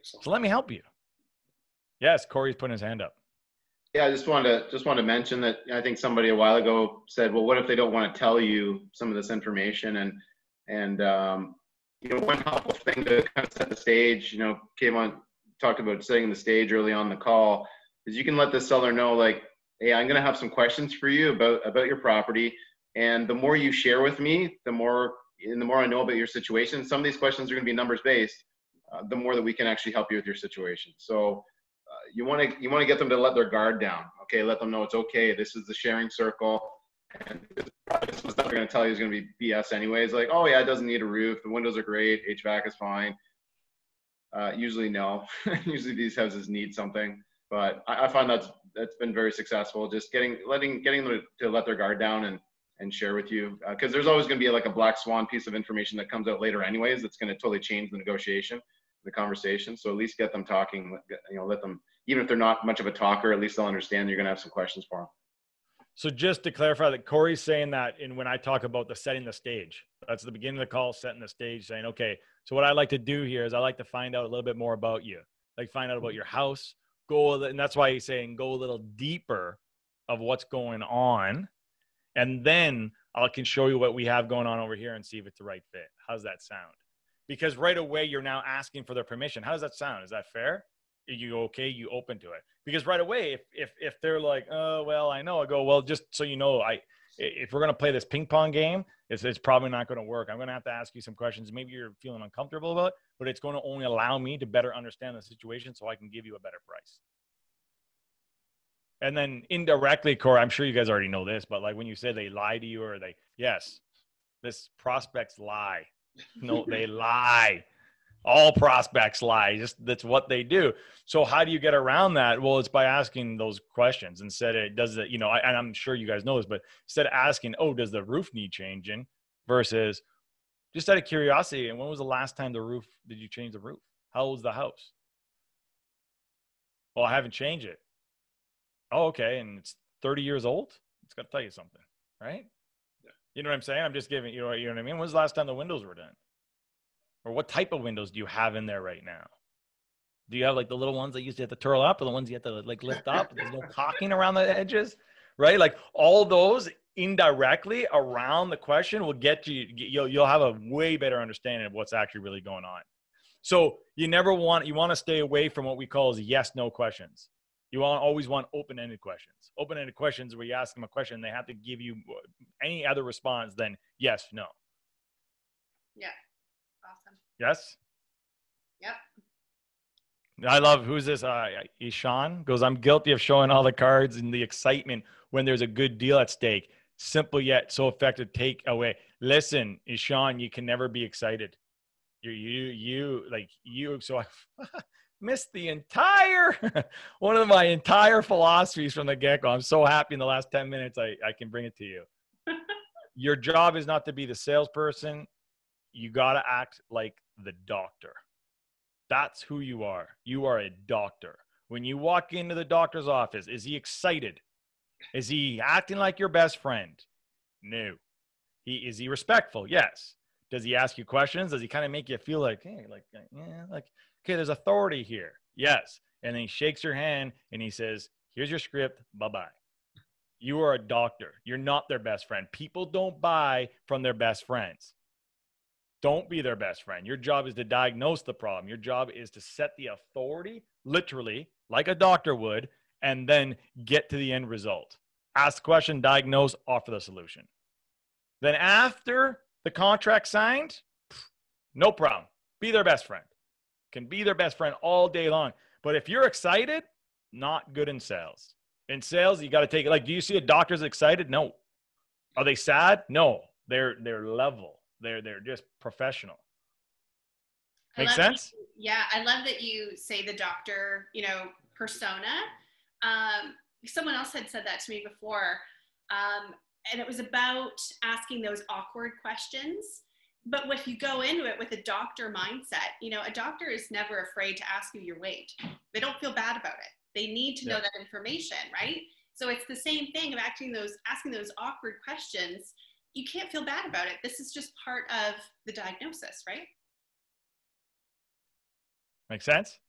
So let me help you. Yes, Corey's putting his hand up. Yeah, I just wanted to mention that I think somebody a while ago said, well, what if they don't want to tell you some of this information? And, one helpful thing to kind of set the stage, Kayvon talked about setting the stage early on the call, is you can let the seller know, like, hey, I'm going to have some questions for you about your property. And the more you share with me, the more I know about your situation. Some of these questions are going to be numbers based, the more that we can actually help you with your situation. So you want to get them to let their guard down. Okay, let them know it's okay. This is the sharing circle, and this stuff they're going to tell you is going to be BS anyways. Like, oh yeah, it doesn't need a roof. The windows are great. HVAC is fine. Usually no. Usually these houses need something, but I find that's been very successful. Just getting them to let their guard down and share with you, because there's always going to be like a black swan piece of information that comes out later anyways that's going to totally change the negotiation, the conversation. So at least get them talking, let them, even if they're not much of a talker, at least they'll understand you're going to have some questions for them. So just to clarify, that Corey's saying that when I talk about the setting the stage, that's the beginning of the call, setting the stage, saying, okay, so what I like to do here is I like to find out a little bit more about you, like find out about your house, and that's why he's saying go a little deeper of what's going on. And then I can show you what we have going on over here and see if it's the right fit. How's that sound? Because right away, you're now asking for their permission. How does that sound? Is that fair? Are you okay? You open to it? Because right away, if they're like, oh, well, I know, I go, well, just so you know, if we're going to play this ping pong game, it's probably not going to work. I'm going to have to ask you some questions. Maybe you're feeling uncomfortable about it, but it's going to only allow me to better understand the situation so I can give you a better price. And then indirectly, Corey, I'm sure you guys already know this, but like when you say they lie to you or yes, this prospects lie. No, they lie. All prospects lie. Just that's what they do. So how do you get around that? Well, it's by asking those questions. Instead, and I'm sure you guys know this, but instead of asking, oh, does the roof need changing, versus just out of curiosity, and when was the last time did you change the roof? How old is the house? Well, I haven't changed it. Oh, okay. And it's 30 years old. It's got to tell you something, right? Yeah. You know what I'm saying? I'm just giving, you know what I mean? When's the last time the windows were done? Or what type of windows do you have in there right now? Do you have like the little ones that used to have to twirl up, or the ones you have to like lift up? There's no caulking around the edges, right? Like all those indirectly around the question will get you'll have a way better understanding of what's actually really going on. So you want to stay away from what we call as yes, no questions. You always want open-ended questions. Open-ended questions where you ask them a question and they have to give you any other response than yes, no. Yeah. Awesome. Yes? Yep. I love, who's this? Ishan goes, I'm guilty of showing all the cards and the excitement when there's a good deal at stake. Simple yet so effective take away. Listen, Ishan, you can never be excited. So I missed the entire one of my entire philosophies from the get-go. I'm so happy in the last 10 minutes I can bring it to you. Your job is not to be the salesperson. You got to act like the doctor. That's who you are. You are a doctor. When you walk into the doctor's office, is he excited? Is he acting like your best friend? No. Is he respectful? Yes. Does he ask you questions? Does he kind of make you feel like, hey, okay, there's authority here? Yes. And then he shakes your hand and he says, here's your script. Bye-bye. You are a doctor. You're not their best friend. People don't buy from their best friends. Don't be their best friend. Your job is to diagnose the problem. Your job is to set the authority, literally, like a doctor would, and then get to the end result. Ask the question, diagnose, offer the solution. Then after the contract signed, no problem. Be their best friend. Can be their best friend all day long. But if you're excited, not good in sales. In sales, you got to take it. Like, do you see a doctor's excited? No. Are they sad? No. They're level. They're just professional. Make sense? Yeah, I love that you say the doctor, persona. Someone else had said that to me before, and it was about asking those awkward questions. But if you go into it with a doctor mindset, a doctor is never afraid to ask you your weight. They don't feel bad about it. They need to know that information, right? So it's the same thing of asking those awkward questions. You can't feel bad about it. This is just part of the diagnosis, right? Make sense?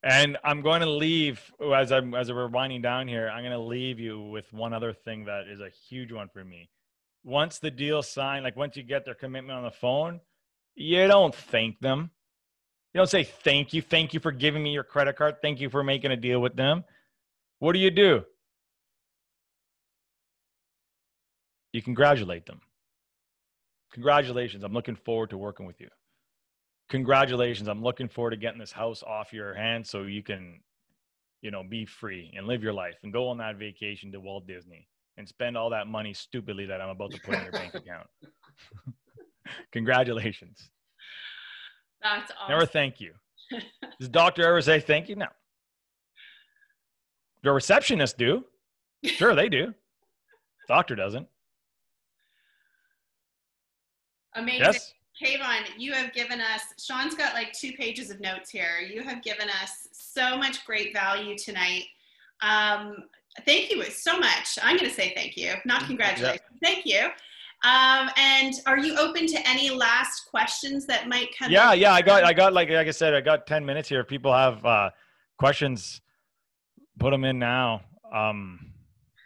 And I'm going to leave, as we're winding down here, I'm going to leave you with one other thing that is a huge one for me. once the deal's signed, like once you get their commitment on the phone, you don't thank them. You don't say thank you. Thank you for giving me your credit card. Thank you for making a deal with them. What do? You congratulate them. Congratulations. I'm looking forward to working with you. Congratulations. I'm looking forward to getting this house off your hands so you can, be free and live your life and go on that vacation to Walt Disney and spend all that money stupidly that I'm about to put in your bank account. Congratulations. That's awesome. Never thank you. Does doctor ever say thank you? No. The receptionists do. Sure, they do. Doctor doesn't. Amazing. Yes. Kayvon, you have given us, Sean's got like 2 pages of notes here. You have given us so much great value tonight. Thank you so much. I'm going to say thank you, not congratulations. Yeah. Thank you. And are you open to any last questions that might come in? Yeah. I got like I said, I got 10 minutes here. If people have questions, put them in now.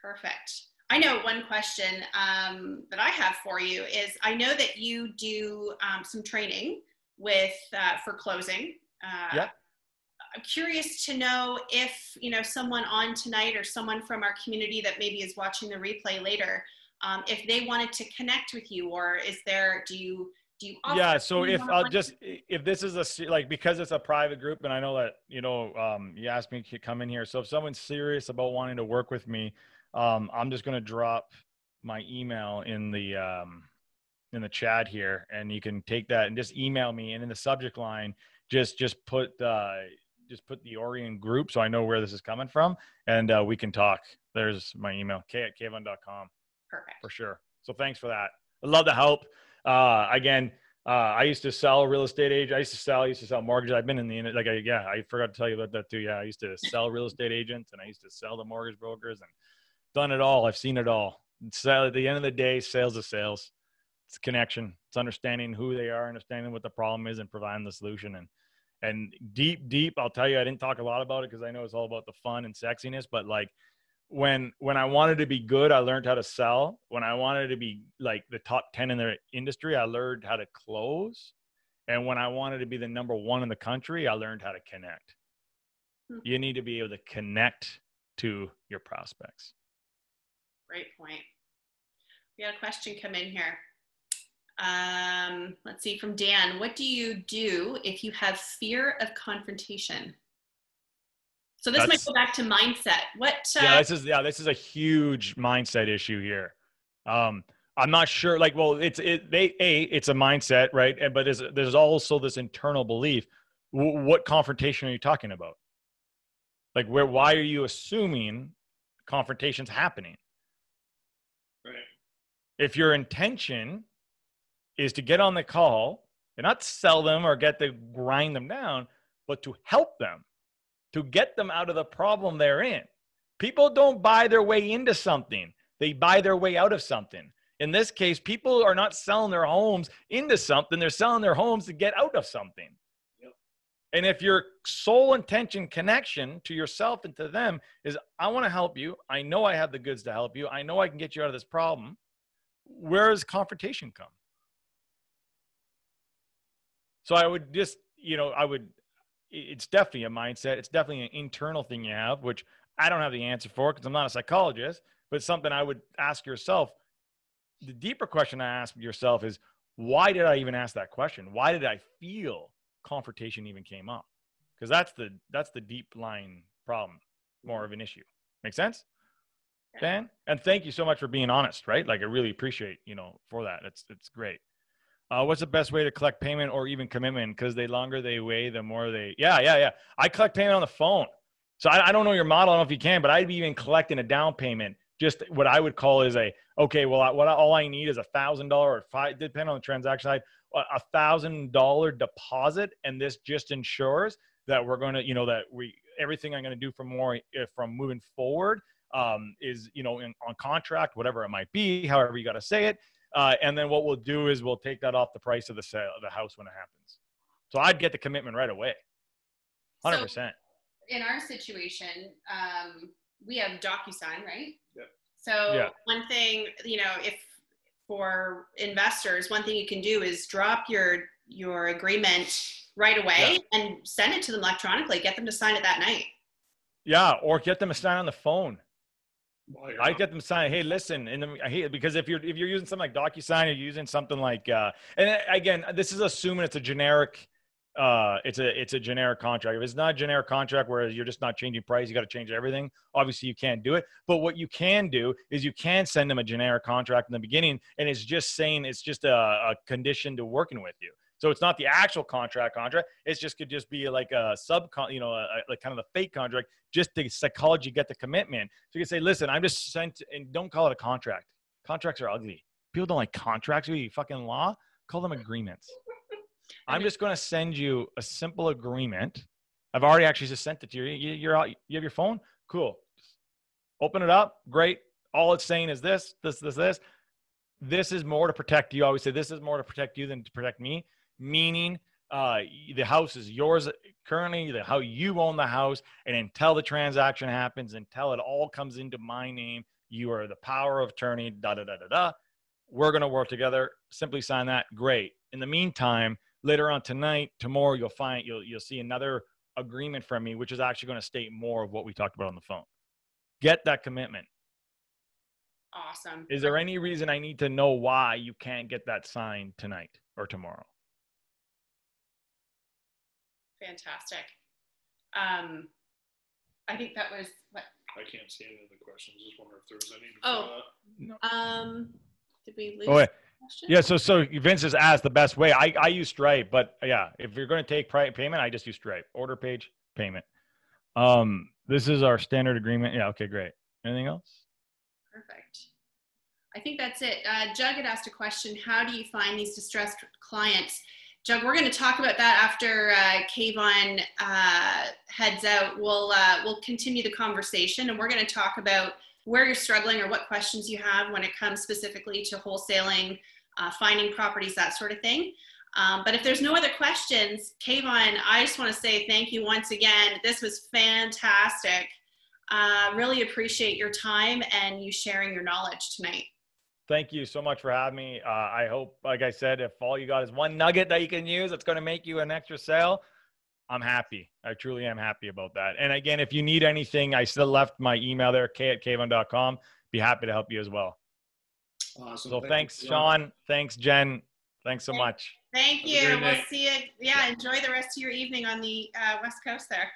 Perfect. I know one question that I have for you is, I know that you do some training with for closing. Yeah. I'm curious to know if, someone on tonight or someone from our community that maybe is watching the replay later, if they wanted to connect with you, or do you offer? Yeah. So if this is because it's a private group, and I know that, you asked me to come in here. So if someone's serious about wanting to work with me, I'm just going to drop my email in the chat here, and you can take that and just email me. And in the subject line, just put the Orion group, so I know where this is coming from, and we can talk. There's my email, k@kayvon.com. Perfect. For sure. So thanks for that. I love the help. Again, I used to sell real estate agents. I used to sell mortgages. I've been in the, I forgot to tell you about that too. Yeah. I used to sell real estate agents, and I used to sell to mortgage brokers, and done it all. I've seen it all. So at the end of the day, sales is sales. It's connection. It's understanding who they are, understanding what the problem is, and providing the solution. And deep, I'll tell you, I didn't talk a lot about it because I know it's all about the fun and sexiness, but like when I wanted to be good, I learned how to sell. When I wanted to be like the top 10 in the industry, I learned how to close. And when I wanted to be the number 1 in the country, I learned how to connect. You need to be able to connect to your prospects. Great point. We had a question come in here. Let's see, from Dan. What do you do if you have fear of confrontation? So this might go back to mindset. This is a huge mindset issue here. I'm not sure. It's a mindset, right? But there's also this internal belief. What confrontation are you talking about? Why are you assuming confrontation's happening? Right. If your intention is to get on the call and not sell them or grind them down, but to help them, to get them out of the problem they're in. People don't buy their way into something. They buy their way out of something. In this case, people are not selling their homes into something. They're selling their homes to get out of something. Yep. And if your sole intention connection to yourself and to them is, I want to help you. I know I have the goods to help you. I know I can get you out of this problem. Where does confrontation come? So I would just, it's definitely a mindset. It's definitely an internal thing you have, which I don't have the answer for because I'm not a psychologist, but it's something I would ask yourself. The deeper question I ask yourself is, why did I even ask that question? Why did I feel confrontation even came up? Because that's the deep lying problem, more of an issue. Make sense? Dan? And thank you so much for being honest, right? I really appreciate, for that. It's great. What's the best way to collect payment or even commitment? Because the longer they wait, the more they, yeah. I collect payment on the phone. So I don't know your model. I don't know if you can, but I'd be even collecting a down payment. Just what I would call is all I need is $1,000 or depending on the transaction side, $1,000 deposit. And this just ensures that we're going to, everything I'm going to do from moving forward is, on contract, whatever it might be, however you got to say it. And then what we'll do is we'll take that off the price of the sale of the house when it happens. So I'd get the commitment right away. 100%. So in our situation, we have DocuSign, right? Yep. So one thing, if for investors, one thing you can do is drop your agreement right away and send it to them electronically. Get them to sign it that night. Yeah, or get them to sign on the phone. Well, yeah. I get them signed. Hey, listen, because if you're using something like DocuSign, or using something like, and again, this is assuming it's a generic, it's a generic contract. If it's not a generic contract where you're just not changing price, you got to change everything. Obviously, you can't do it. But what you can do is you can send them a generic contract in the beginning, and it's just saying it's just a condition to working with you. So it's not the actual contract. It's just could just be like a like kind of the fake contract, just to psychology get the commitment. So you can say, listen, I'm just sent, and don't call it a contract. Contracts are ugly. People don't like contracts. You fucking law. Call them agreements. I'm just going to send you a simple agreement. I've already actually just sent it to you. You have your phone? Cool. Open it up. Great. All it's saying is this. This is more to protect you. I always say this is more to protect you than to protect me. Meaning the house is yours currently, how you own the house, and until the transaction happens, until it all comes into my name, you are the power of attorney, We're going to work together. Simply sign that. Great. In the meantime, later on tonight, tomorrow, you'll see another agreement from me, which is actually going to state more of what we talked about on the phone. Get that commitment. Awesome. Is there any reason I need to know why you can't get that signed tonight or tomorrow? Fantastic. I think that was what. I can't see any of the questions. Just wonder if there was any. No. Did we lose? Oh, wait. Question? Yeah. So Vince has asked the best way. I use Stripe, but yeah, if you're going to take payment, I just use Stripe. Order page, payment. This is our standard agreement. Yeah. Okay. Great. Anything else? Perfect. I think that's it. Jug had asked a question. How do you find these distressed clients? Jug, we're going to talk about that after Kayvon heads out. We'll continue the conversation, and we're going to talk about where you're struggling or what questions you have when it comes specifically to wholesaling, finding properties, that sort of thing. But if there's no other questions, Kayvon, I just want to say thank you once again. This was fantastic. Really appreciate your time and you sharing your knowledge tonight. Thank you so much for having me. I hope, like I said, if all you got is one nugget that you can use, it's going to make you an extra sale. I'm happy. I truly am happy about that. And again, if you need anything, I still left my email there, k@kayvon.com. Be happy to help you as well. Awesome. So thanks, Sean. Thanks, Jen. Thanks so much. Thank you. We'll see you. Yeah, enjoy the rest of your evening on the West Coast there.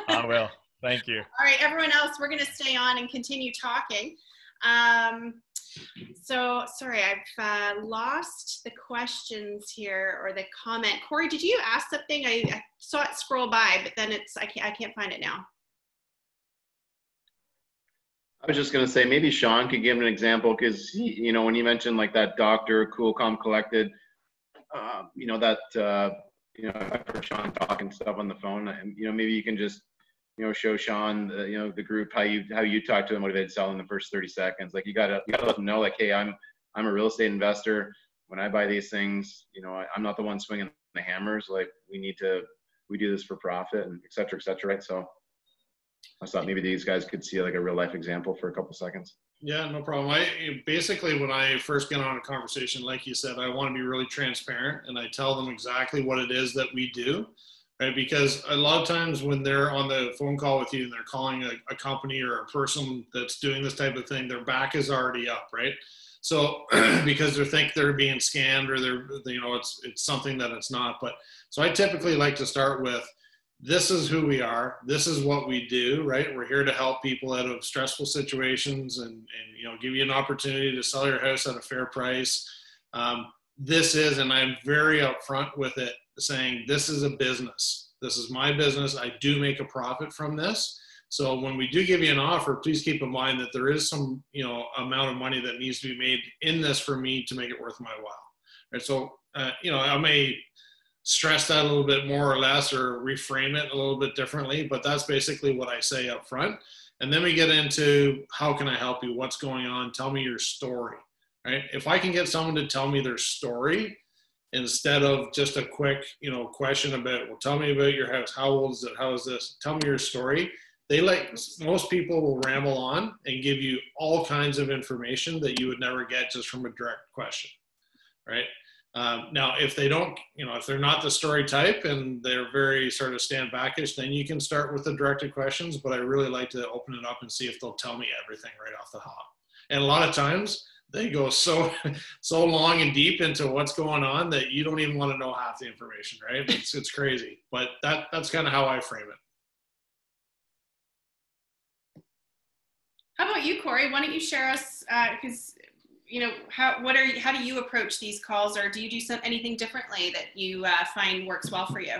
I will. Thank you. All right, everyone else, we're going to stay on and continue talking. So sorry, I've lost the questions here or the comment. Corey, did you ask something? I saw it scroll by, but then I can't find it now. I was just going to say maybe Sean could give an example because, when you mentioned like that doctor, cool, calm, collected, I've heard Sean talk and stuff on the phone, and, maybe you can just, show Sean, the group, how you talk to them, motivated sell in the first 30 seconds. Like you gotta let them know, like, hey, I'm a real estate investor. When I buy these things, I'm not the one swinging the hammers. Like we do this for profit and et cetera, right? So I thought maybe these guys could see like a real life example for a couple seconds. Yeah, no problem. Basically, when I first get on a conversation, like you said, I want to be really transparent and I tell them exactly what it is that we do. Right, because a lot of times when they're on the phone call with you and they're calling a company or a person that's doing this type of thing, their back is already up, right? So because they think they're being scammed or it's something that it's not. But so I typically like to start with, this is who we are. This is what we do, right? We're here to help people out of stressful situations and give you an opportunity to sell your house at a fair price. And I'm very upfront with it, saying this is a business. This is my business. I do make a profit from this. So when we do give you an offer, please keep in mind that there is some, amount of money that needs to be made in this for me to make it worth my while. Right? So, I may stress that a little bit more or less or reframe it a little bit differently, but that's basically what I say up front. And then we get into how can I help you? What's going on? Tell me your story, right? If I can get someone to tell me their story, instead of just a quick, question about, well, tell me about your house. How old is it? How is this? Tell me your story. most people will ramble on and give you all kinds of information that you would never get just from a direct question, right? Now, if they don't, if they're not the story type and they're very sort of stand backish, then you can start with the directed questions, but I really like to open it up and see if they'll tell me everything right off the hop. And a lot of times they go so long and deep into what's going on that you don't even want to know half the information, right? It's crazy, but that's kind of how I frame it. How about you, Corey? Why don't you share us, because how do you approach these calls, or do you do anything differently that you find works well for you?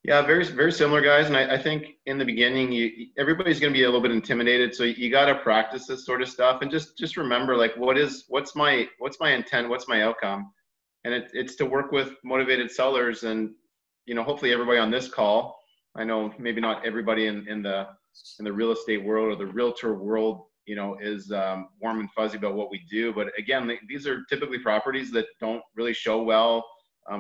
Yeah, very, very similar, guys. And I think in the beginning, everybody's going to be a little bit intimidated. So you got to practice this sort of stuff, and just remember, like, what's my intent? What's my outcome? And it's to work with motivated sellers, and hopefully everybody on this call. I know maybe not everybody in the real estate world or the realtor world, is warm and fuzzy about what we do. But again, these are typically properties that don't really show well,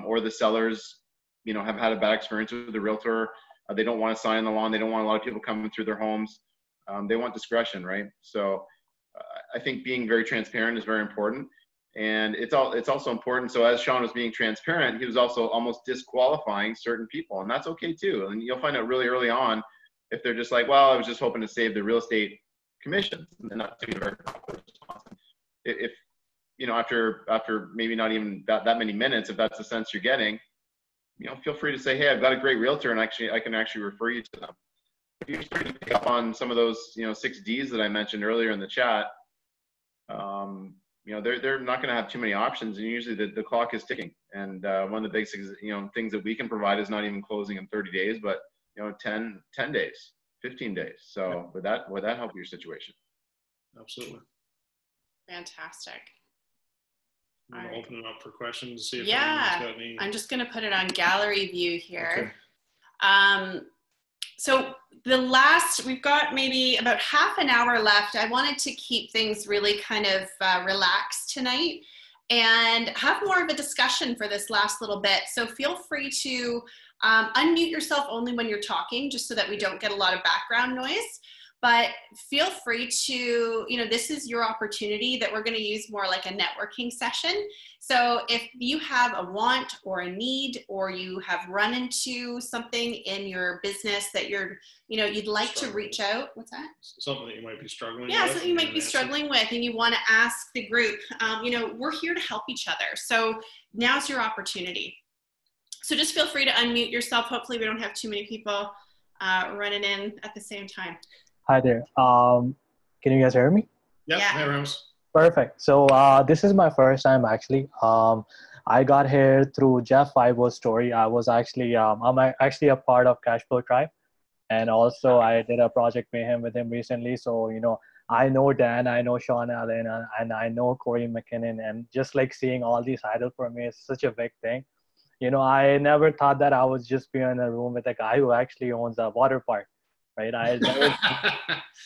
or the sellers, have had a bad experience with the realtor. They don't want to sign the lawn. They don't want a lot of people coming through their homes. They want discretion, right? So I think being very transparent is very important. And it's also important. So as Sean was being transparent, he was also almost disqualifying certain people, and that's okay too. And you'll find out really early on if they're just like, well, I was just hoping to save the real estate commissions, and that's a very popular response. If after maybe not even that many minutes, if that's the sense you're getting, feel free to say, hey, I've got a great realtor, and I can actually refer you to them. If you're starting to pick up on some of those 6 Ds that I mentioned earlier in the chat, they're not going to have too many options, and usually the clock is ticking. And one of the big things that we can provide is not even closing in 30 days, but 10 days, 15 days. So would that help your situation? Absolutely. Fantastic. I'm going to open it up for questions to see if yeah, got any. I'm just going to put it on gallery view here. Okay. So we've got maybe about half an hour left. I wanted to keep things really kind of relaxed tonight and have more of a discussion for this last little bit. So feel free to unmute yourself only when you're talking, just so that we don't get a lot of background noise. But feel free to, this is your opportunity that we're going to use more like a networking session. So if you have a want or a need, or you have run into something in your business that you'd like to reach out. What's that? Something that you might be struggling with. Yeah, something you might be struggling with, and you want to ask the group. We're here to help each other. So now's your opportunity. So just feel free to unmute yourself. Hopefully we don't have too many people running in at the same time. Hi there. Can you guys hear me? Yeah. Hey, Rams. Perfect. So this is my first time actually. I got here through Jeff Ivo's story. I'm actually a part of Cashflow Tribe, and also I did a project mayhem with him recently. So I know Dan, I know Sean Allen, and I know Corey McKinnon, and just like seeing all these idols for me is such a big thing. I never thought that I would just be in a room with a guy who actually owns a water park. Right.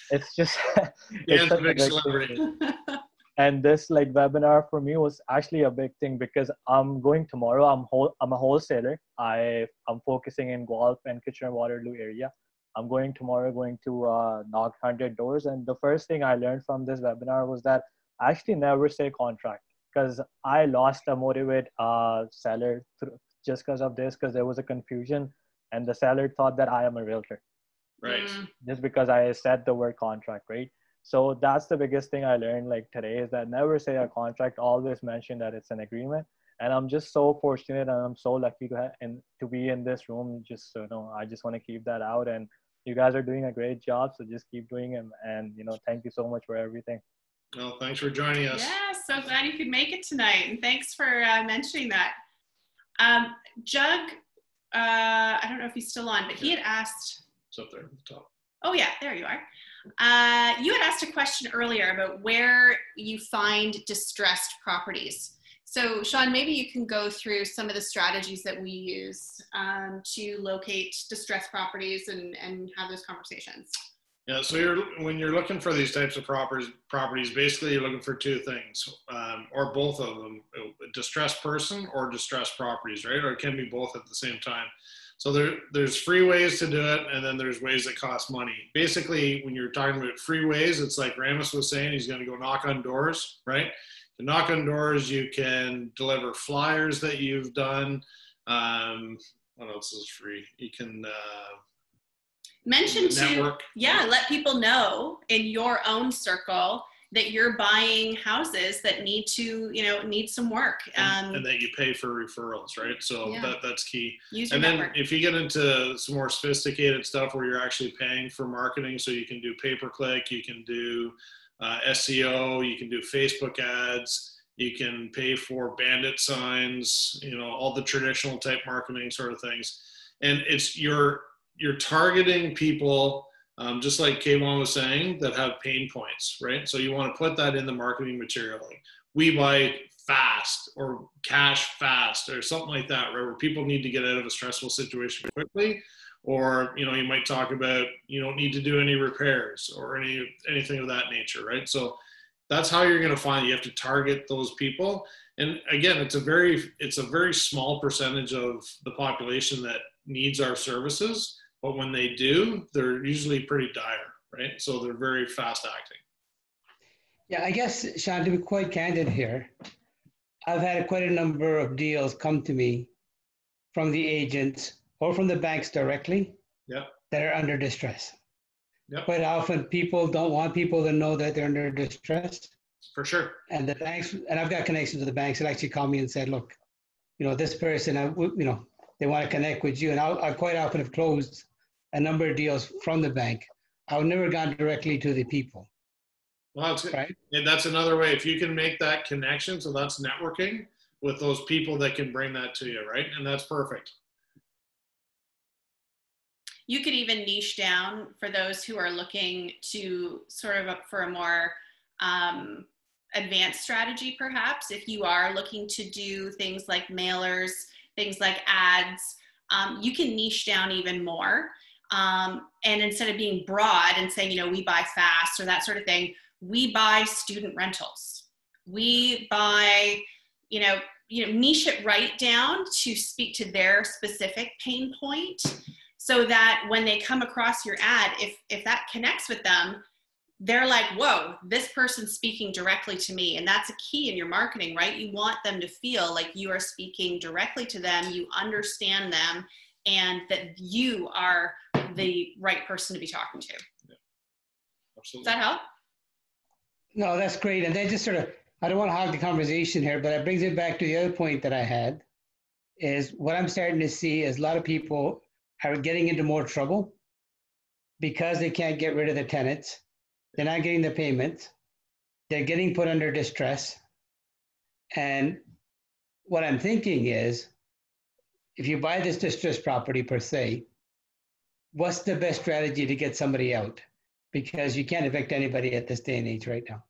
It's just, it's a big celebrity. And this webinar for me was actually a big thing because I'm going tomorrow. I'm a wholesaler. I'm focusing in Guelph and Kitchener-Waterloo area. I'm going tomorrow, to knock 100 doors. And the first thing I learned from this webinar was that I actually never say contract, because I lost a motivated seller just because of this, because there was a confusion and the seller thought that I am a realtor. Right. Just because I said the word contract, right? So that's the biggest thing I learned today, is that never say a contract, always mention that it's an agreement. And I'm just so fortunate, and I'm so lucky to be in this room. Just I just want to keep that out, and you guys are doing a great job. So just keep doing it, and thank you so much for everything. Well, thanks for joining us. Yeah, so glad you could make it tonight, and thanks for mentioning that. Jug, I don't know if he's still on, but he had asked. It's up there at the top. Oh yeah, there you are. You had asked a question earlier about where you find distressed properties. So Sean, maybe you can go through some of the strategies that we use to locate distressed properties and have those conversations. Yeah, so when you're looking for these types of properties, basically you're looking for 2 things, or both of them: a distressed person or distressed properties, right? Or it can be both at the same time. So there's free ways to do it, and then there's ways that cost money. Basically, when you're talking about free ways, it's like Ramus was saying, he's going to go knock on doors, right? To knock on doors, you can deliver flyers that you've done. What else is free? You can mention network. let people know in your own circle that you're buying houses that need some work. And that you pay for referrals, right? So that's key. Use your and then network. If you get into some more sophisticated stuff where you're actually paying for marketing, so you can do pay-per-click, you can do SEO, you can do Facebook ads, you can pay for bandit signs, all the traditional type marketing sort of things. And it's you're targeting people, just like Kayvon was saying, that have pain points, right? So you want to put that in the marketing material. Like, we buy fast, or cash fast, or something like that, right? Where people need to get out of a stressful situation quickly. Or, you might talk about, you don't need to do any repairs or anything of that nature, right? So that's how you're going to find, you have to target those people. And again, it's a very small percentage of the population that needs our services. But when they do, they're usually pretty dire, right? So they're very fast acting. Yeah, I guess, Sean, to be quite candid here, I've had quite a number of deals come to me from the agents or from the banks directly that are under distress. Yep. Quite often people don't want people to know that they're under distress. For sure. And the banks, and I've got connections with the banks that actually call me and said, look, this person, they want to connect with you. And I quite often have closed a number of deals from the bank. I've never gone directly to the people. Well, that's good. Right? And that's another way. If you can make that connection, so that's networking with those people that can bring that to you, right? And that's perfect. You could even niche down for those who are looking to sort of for a more advanced strategy, perhaps. If you are looking to do things like mailers, things like ads, you can niche down even more. And instead of being broad and saying, we buy fast or that sort of thing, we buy student rentals. We buy, niche it right down to speak to their specific pain point, so that when they come across your ad, if that connects with them, they're like, whoa, this person's speaking directly to me. And that's a key in your marketing, right? You want them to feel like you are speaking directly to them, you understand them, and that you are the right person to be talking to. Yeah. Absolutely. Does that help? No, that's great. And then just sort of, I don't want to hog the conversation here, but it brings it back to the other point that I had, is what I'm starting to see is a lot of people are getting into more trouble because they can't get rid of the tenants. They're not getting the payments. They're getting put under distress. And what I'm thinking is, if you buy this distressed property per se, what's the best strategy to get somebody out? Because you can't evict anybody at this day and age right now.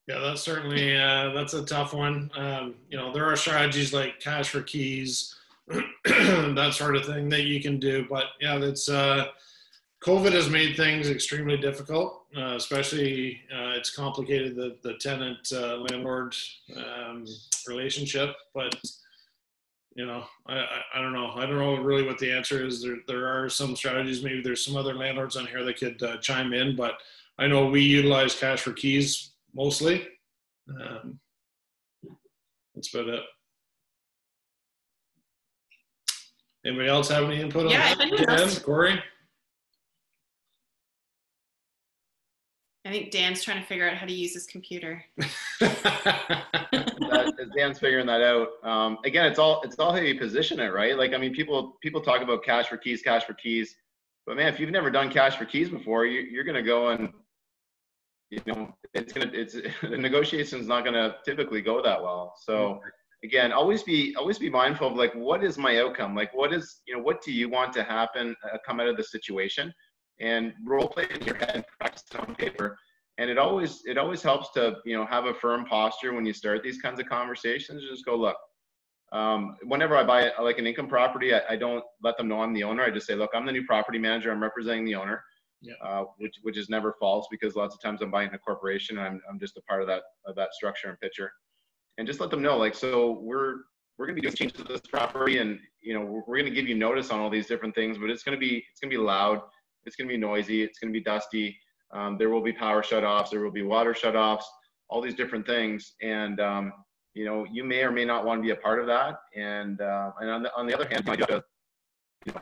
Yeah, that's certainly, that's a tough one. There are strategies like cash for keys, that sort of thing that you can do. But yeah, that's COVID has made things extremely difficult, especially it's complicated the tenant landlord relationship. But I don't know. I don't know really what the answer is. There are some strategies. Maybe there's some other landlords on here that could chime in. But I know we utilize cash for keys mostly. That's about it. Anybody else have any input on that? Dan, Corey? I think Dan's trying to figure out how to use his computer. Dan's figuring that out. Again, it's all how you position it, right? Like, I mean, people talk about cash for keys, but man, if you've never done cash for keys before, you're going to go and, the negotiation's not going to typically go that well. So again, always be mindful of like, what is my outcome? Like, what do you want to happen, come out of the situation, and role play in your head and practice it on paper. And it always helps to, have a firm posture when you start these kinds of conversations. Just go, look, whenever I buy like an income property, I don't let them know I'm the owner. I just say, look, I'm the new property manager. I'm representing the owner. Yeah. Which is never false, because lots of times I'm buying a corporation and I'm just a part of that structure and picture. And just let them know, like, so we're we're going to be doing changes to this property, and we're going to give you notice on all these different things, but it's going to be loud, it's going to be noisy, it's going to be dusty. There will be power shutoffs, there will be water shutoffs, all these different things, and you may or may not want to be a part of that. And on the other hand, you have to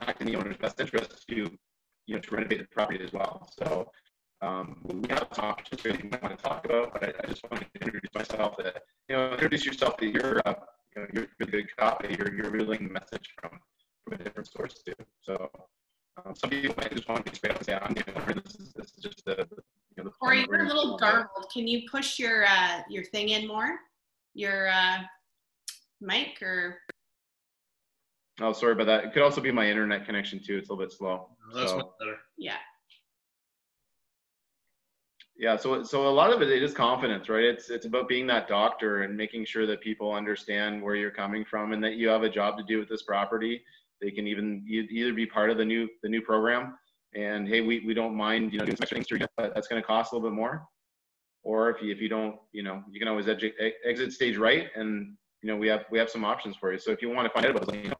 act in the owner's best interest to renovate the property as well. So we have some options here that you might want to talk about, but I just want to introduce myself. That introduce yourself that you're a good cop. You're relaying the message from a different source too. So some people might just want to be straight up and say, "I'm the owner. This is just the." Corey, you're a little garbled. Can you push your thing in more? Your mic or? Oh, sorry about that. It could also be my internet connection too. It's a little bit slow. That's much better. Yeah. Yeah, so a lot of it is confidence, right? It's about being that doctor and making sure that people understand where you're coming from and that you have a job to do with this property. They can either be part of the new program, and hey, we don't mind doing some extra things, but that's going to cost a little bit more. Or if you don't, you can always exit stage right, and we have some options for you. So if you want to find out about something,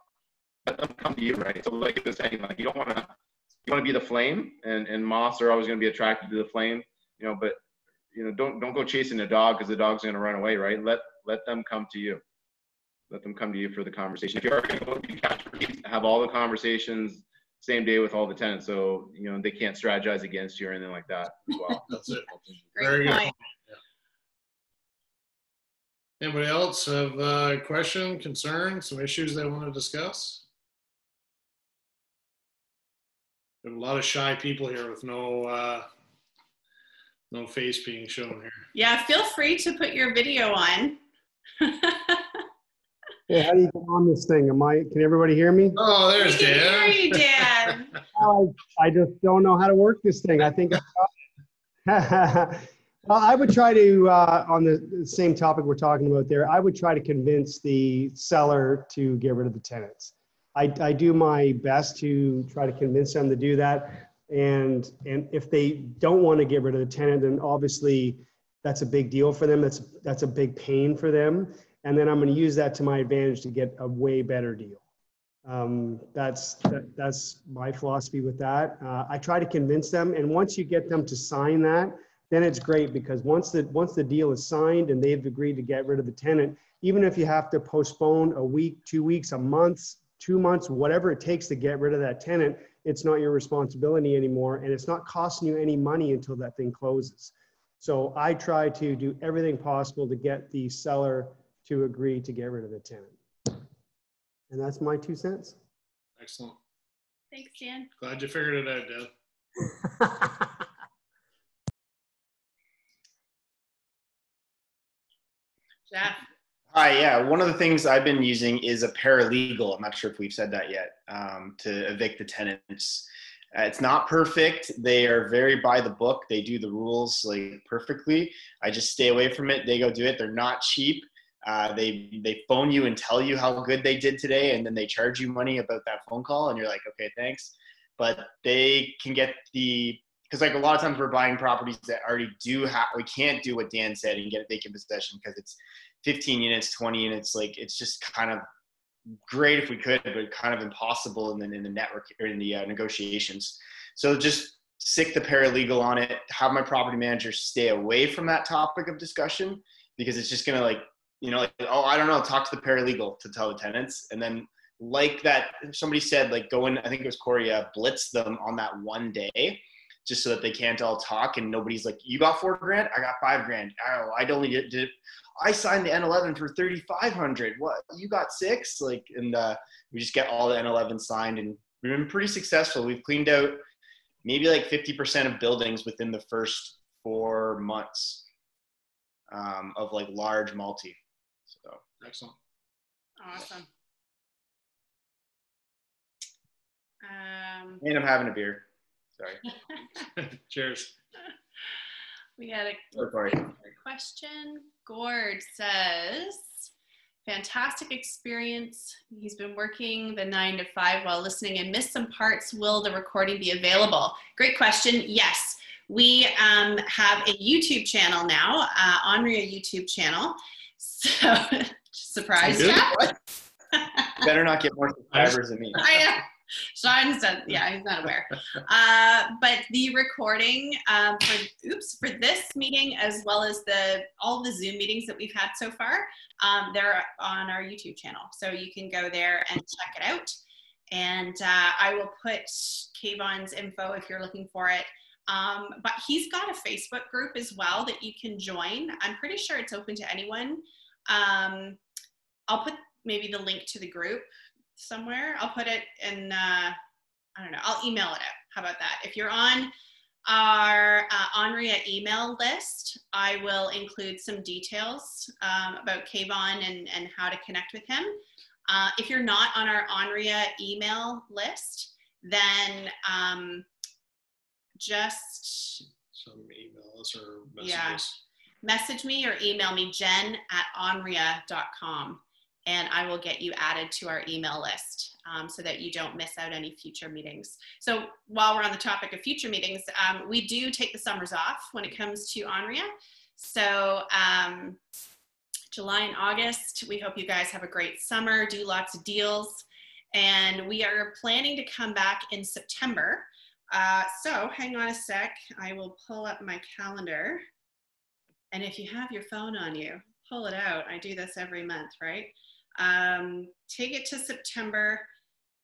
let them come to you, right? So like I was saying, like you want to be the flame, and moths are always going to be attracted to the flame. But don't go chasing a dog because the dog's going to run away, right? Let them come to you. Let them come to you for the conversation. If you are going to go to cash release, have all the conversations same day with all the tenants, so they can't strategize against you or anything like that as well. That's it. Very good. Yeah. Anybody else have a question, concern, some issues they want to discuss? We have a lot of shy people here with no face being shown here. Yeah, feel free to put your video on. Hey, how do you get on this thing? Can everybody hear me? Oh, there's Dan. We can hear you, Dan. I just don't know how to work this thing. I think well, I would try to, on the same topic we're talking about there, I would try to convince the seller to get rid of the tenants. I do my best to try to convince them to do that. And if they don't want to get rid of the tenant, then obviously that's a big deal for them. That's a big pain for them. And then I'm going to use that to my advantage to get a way better deal. That's my philosophy with that. I try to convince them, and once you get them to sign that, then it's great, because once the deal is signed and they've agreed to get rid of the tenant, even if you have to postpone a week, 2 weeks, a month, 2 months, whatever it takes to get rid of that tenant, it's not your responsibility anymore, and it's not costing you any money until that thing closes. So I try to do everything possible to get the seller to agree to get rid of the tenant. And that's my 2 cents. Excellent. Thanks, Dan. Glad you figured it out, Dan. Jeff. Hi, yeah. One of the things I've been using is a paralegal. I'm not sure if we've said that yet, to evict the tenants. It's not perfect. They are very by the book. They do the rules like perfectly. I just stay away from it. They go do it. They're not cheap. They phone you and tell you how good they did today, and then they charge you money about that phone call, and you're like, okay, thanks. But they can get because like a lot of times we're buying properties that already we can't do what Dan said and get a vacant possession because it's 15 units, 20 units. Like it's just kind of great if we could, but kind of impossible in the network or in the negotiations. So just stick the paralegal on it, have my property manager stay away from that topic of discussion, because it's just going to oh, I don't know, talk to the paralegal to tell the tenants. And then like that, somebody said, like go in, I think it was Corey, blitz them on that one day, just so that they can't all talk and nobody's like, you got $4,000, I got $5,000. Oh, I signed the N11 for $3,500. What, you got 6? Like, and we just get all the N11 signed, and we've been pretty successful. We've cleaned out maybe like 50% of buildings within the first 4 months of like large multi. So excellent. Awesome. And I'm having a beer. Sorry. Cheers. We got a question. Gord says, fantastic experience. He's been working the 9 to 5 while listening and missed some parts. Will the recording be available? Great question. Yes. We have a YouTube channel now, ONREIA YouTube channel. So, surprise, Jeff. Better not get more subscribers than me. I know. Sean said, yeah, he's not aware. But the recording for this meeting, as well as all the Zoom meetings that we've had so far, they're on our YouTube channel. So you can go there and check it out. And I will put Kayvon's info if you're looking for it. But he's got a Facebook group as well that you can join. I'm pretty sure it's open to anyone. I'll put maybe the link to the group somewhere. I'll put it in, I don't know, I'll email it out. How about that? If you're on our ONREIA email list, I will include some details about Kayvon and how to connect with him. If you're not on our ONREIA email list, then just some emails or messages. Yeah, message me or email me, jen@onrea.com, and I will get you added to our email list so that you don't miss out any future meetings. So while we're on the topic of future meetings, we do take the summers off when it comes to ONREIA. So July and August, we hope you guys have a great summer, do lots of deals, and we are planning to come back in September. So hang on a sec, I will pull up my calendar. And if you have your phone on you, pull it out. I do this every month, right? Take it to September.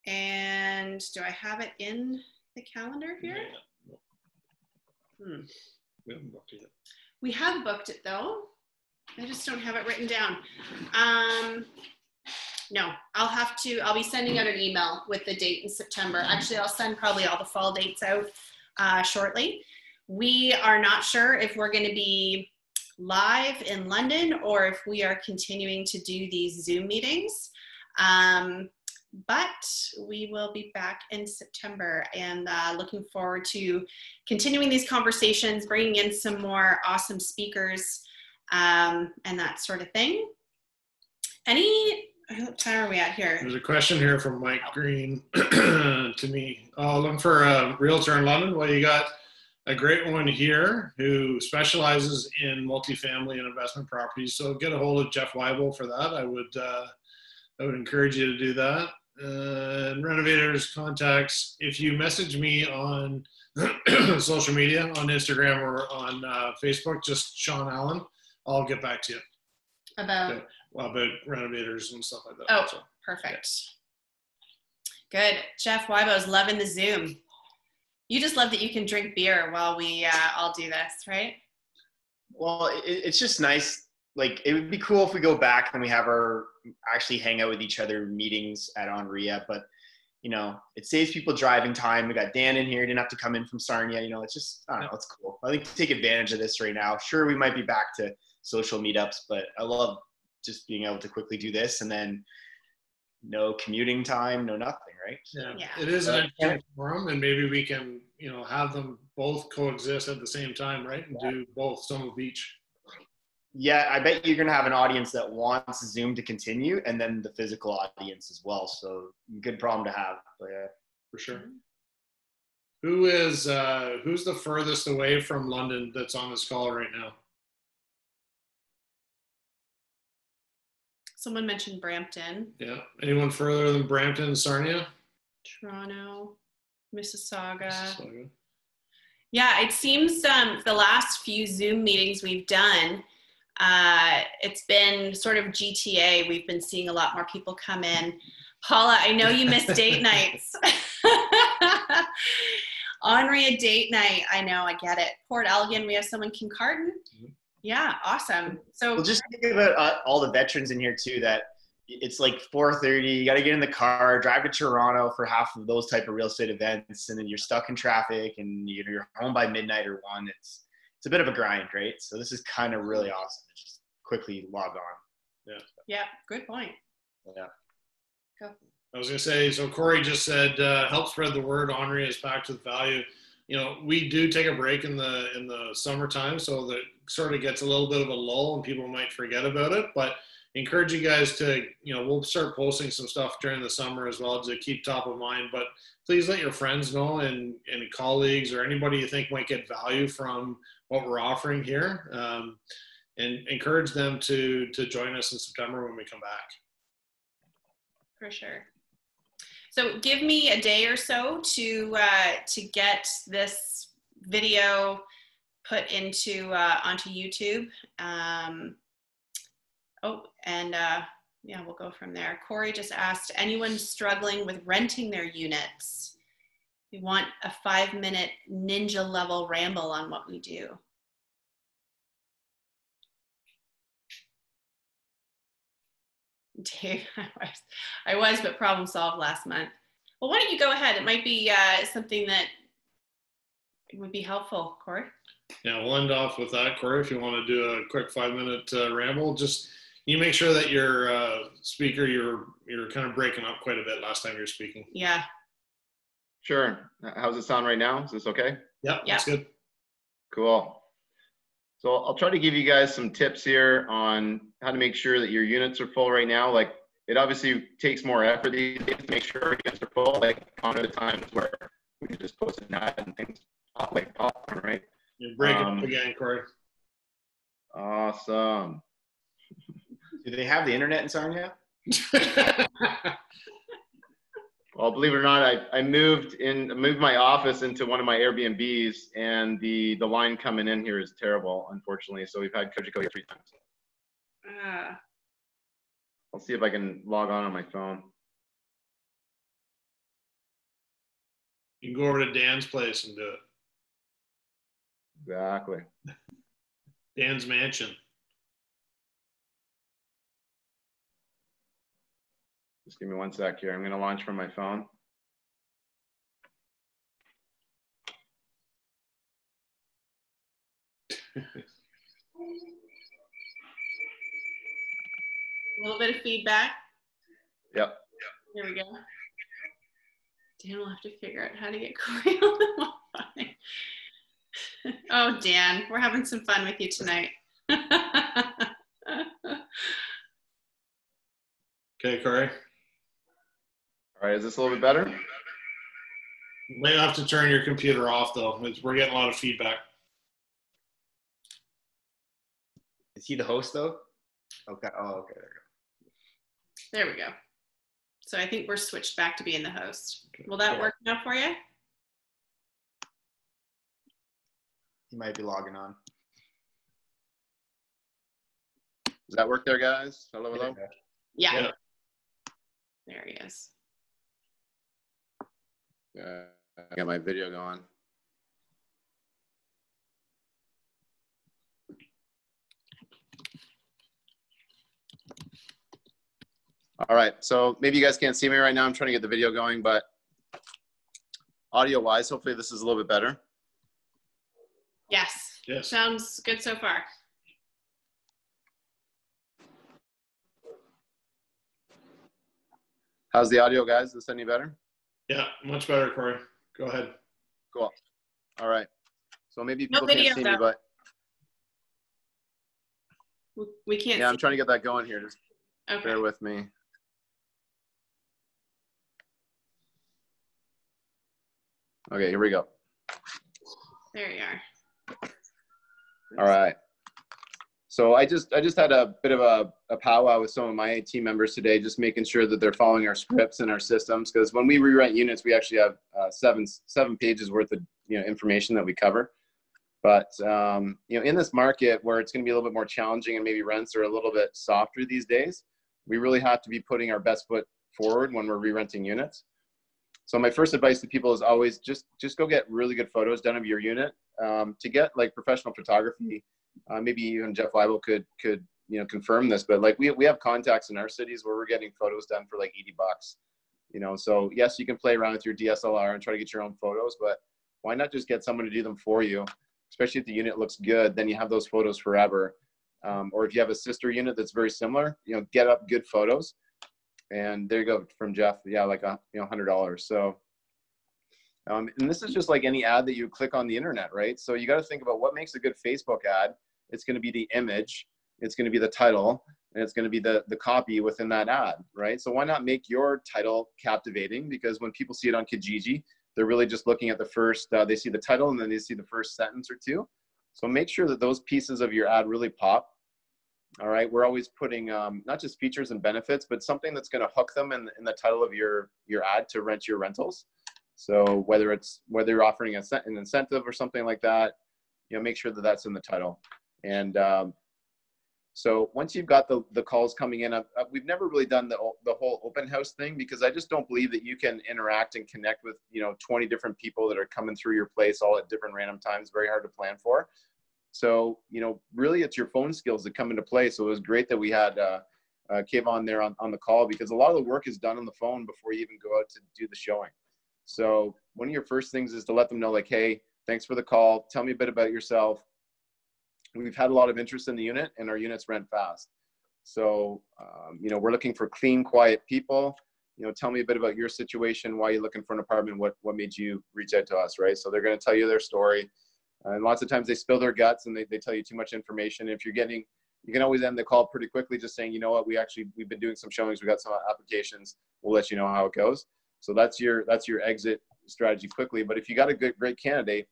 And do I have it in the calendar here? Yeah. We haven't booked it yet. We have booked it though. I just don't have it written down. No, I'll be sending out an email with the date in September. Actually, I'll send probably all the fall dates out shortly. We are not sure if we're going to be live in London or if we are continuing to do these Zoom meetings. But we will be back in September and looking forward to continuing these conversations, bringing in some more awesome speakers and that sort of thing. What time are we at here? There's a question here from Mike Green to me. Looking for a realtor in London? Well, you got a great one here who specializes in multifamily and investment properties. So get a hold of Jeff Weibel for that. I would encourage you to do that. And renovators contacts, if you message me on social media, on Instagram or on Facebook, just Sean Allen, I'll get back to you. About renovators and stuff like that. Oh, so, perfect. Yeah. Good. Jeff Weibo's loving the Zoom. You just love that you can drink beer while we all do this, right? Well, it's just nice. Like, it would be cool if we go back and we have actually hang out with each other meetings at ONREIA, but you know, it saves people driving time. We got Dan in here, didn't have to come in from Sarnia. You know, it's just, I don't know, it's cool. I think take advantage of this right now. Sure, we might be back to social meetups, but I love just being able to quickly do this and then no commuting time, no nothing, right? Yeah. It is an interesting forum, and maybe we can, you know, have them both coexist at the same time, right? And do both, some of each. Yeah, I bet you're going to have an audience that wants Zoom to continue and then the physical audience as well. So good problem to have. But, for sure. Who's the furthest away from London that's on this call right now? Someone mentioned Brampton. Yeah. Anyone further than Brampton, Sarnia? Toronto, Mississauga. Yeah, it seems the last few Zoom meetings we've done, it's been sort of GTA. We've been seeing a lot more people come in. Paula, I know you miss date nights. ONREIA date night. I know, I get it. Port Elgin, we have someone Kincardine. Yeah, awesome. So well, just think about all the veterans in here too, that it's like 4:30, you got to get in the car, drive to Toronto for half of those type of real estate events, and then you're stuck in traffic and you're home by midnight or 1. It's a bit of a grind, right? So this is kind of really awesome to just quickly log on. Yeah, good point. Yeah. Go. I was going to say, so Corey just said, help spread the word. ONREIA is packed with value. You know, we do take a break in the summertime, so that sort of gets a little bit of a lull and people might forget about it. But encourage you guys to, you know, we'll start posting some stuff during the summer as well to keep top of mind. But please let your friends know and colleagues or anybody you think might get value from what we're offering here, and encourage them to join us in September when we come back. For sure. So give me a day or so to get this video put into onto YouTube. Yeah, we'll go from there. Corey just asked, anyone struggling with renting their units? We want a 5-minute ninja level ramble on what we do. Dave, I was, but problem solved last month. Well, why don't you go ahead? It might be something that would be helpful, Corey. Yeah, we'll end off with that, Corey. If you want to do a quick 5-minute ramble, just you make sure that your speaker, you're kind of breaking up quite a bit last time you were speaking. Yeah. Sure. How's it sound right now? Is this okay? Yep, that's good. Cool. So I'll try to give you guys some tips here on how to make sure that your units are full right now. Like, it obviously takes more effort these days to make sure your units are full. Like, on the times where we can just post an ad and things pop like popcorn, right? You're breaking up again, Corey. Awesome. Do they have the internet in Sarnia? Well, believe it or not, I moved my office into one of my Airbnbs, and the line coming in here is terrible, unfortunately. So we've had Coach go here 3 times. I'll see if I can log on my phone. You can go over to Dan's place and do it. Exactly. Dan's mansion. Just give me 1 sec here. I'm going to launch from my phone. A little bit of feedback. Yep. Here we go. Dan will have to figure out how to get Corey on the Wi-Fi. Oh, Dan, we're having some fun with you tonight. Okay, Corey. All right, is this a little bit better? You may have to turn your computer off, though. We're getting a lot of feedback. Is he the host, though? Okay. Oh, okay. There we go. So I think we're switched back to being the host. Will that work now for you? He might be logging on. Does that work there, guys? Hello, hello? Yeah. There he is. Yeah, I got my video going. All right, so maybe you guys can't see me right now. I'm trying to get the video going, but audio-wise, hopefully this is a little bit better. Yes. Yes. Sounds good so far. How's the audio, guys? Is this any better? Yeah, much better, Corey. Go ahead. Cool. All right. So maybe No people video, can't see me, though. but We can't yeah, see. I'm trying to get that going here. Just Okay. bear with me. Okay, here we go. There you are. All right. So I just had a bit of a powwow with some of my team members today, just making sure that they're following our scripts and our systems. Because when we re-rent units, we actually have seven pages worth of information that we cover. But in this market where it's going to be a little bit more challenging and maybe rents are a little bit softer these days, we really have to be putting our best foot forward when we're re-renting units. So my first advice to people is always just go get really good photos done of your unit. To get like professional photography, maybe even Jeff Leibel could confirm this, but like we have contacts in our cities where we're getting photos done for like $80. So yes, you can play around with your DSLR and try to get your own photos, but why not just get someone to do them for you? Especially if the unit looks good, then you have those photos forever. Or if you have a sister unit that's very similar, get up good photos. And there you go from Jeff. Yeah, like $100. So, and this is just like any ad that you click on the internet, right? So you got to think about what makes a good Facebook ad. It's going to be the image, it's going to be the title, and it's going to be the copy within that ad, right? So why not make your title captivating? Because when people see it on Kijiji, they're really just looking at the first. They see the title and then they see the first sentence or two. So make sure that those pieces of your ad really pop. All right, we're always putting not just features and benefits, but something that's going to hook them in the title of your ad to rent your rentals. So whether you're offering an incentive or something like that, make sure that that's in the title. And so once you've got the calls coming in, we've never really done the whole open house thing, because I just don't believe that you can interact and connect with 20 different people that are coming through your place all at different random times. Very hard to plan for. So, really it's your phone skills that come into play. So it was great that we had Kayvon there on the call, because a lot of the work is done on the phone before you even go out to do the showing. So one of your first things is to let them know, like, hey, thanks for the call. Tell me a bit about yourself. We've had a lot of interest in the unit, and our units rent fast. So, we're looking for clean, quiet people. Tell me a bit about your situation. Why are you looking for an apartment? What made you reach out to us, right? So they're going to tell you their story. And lots of times they spill their guts and they tell you too much information. If you can always end the call pretty quickly just saying, you know what, we've been doing some showings. We got some applications. We'll let you know how it goes. So that's your exit strategy quickly. But if you got a great candidate,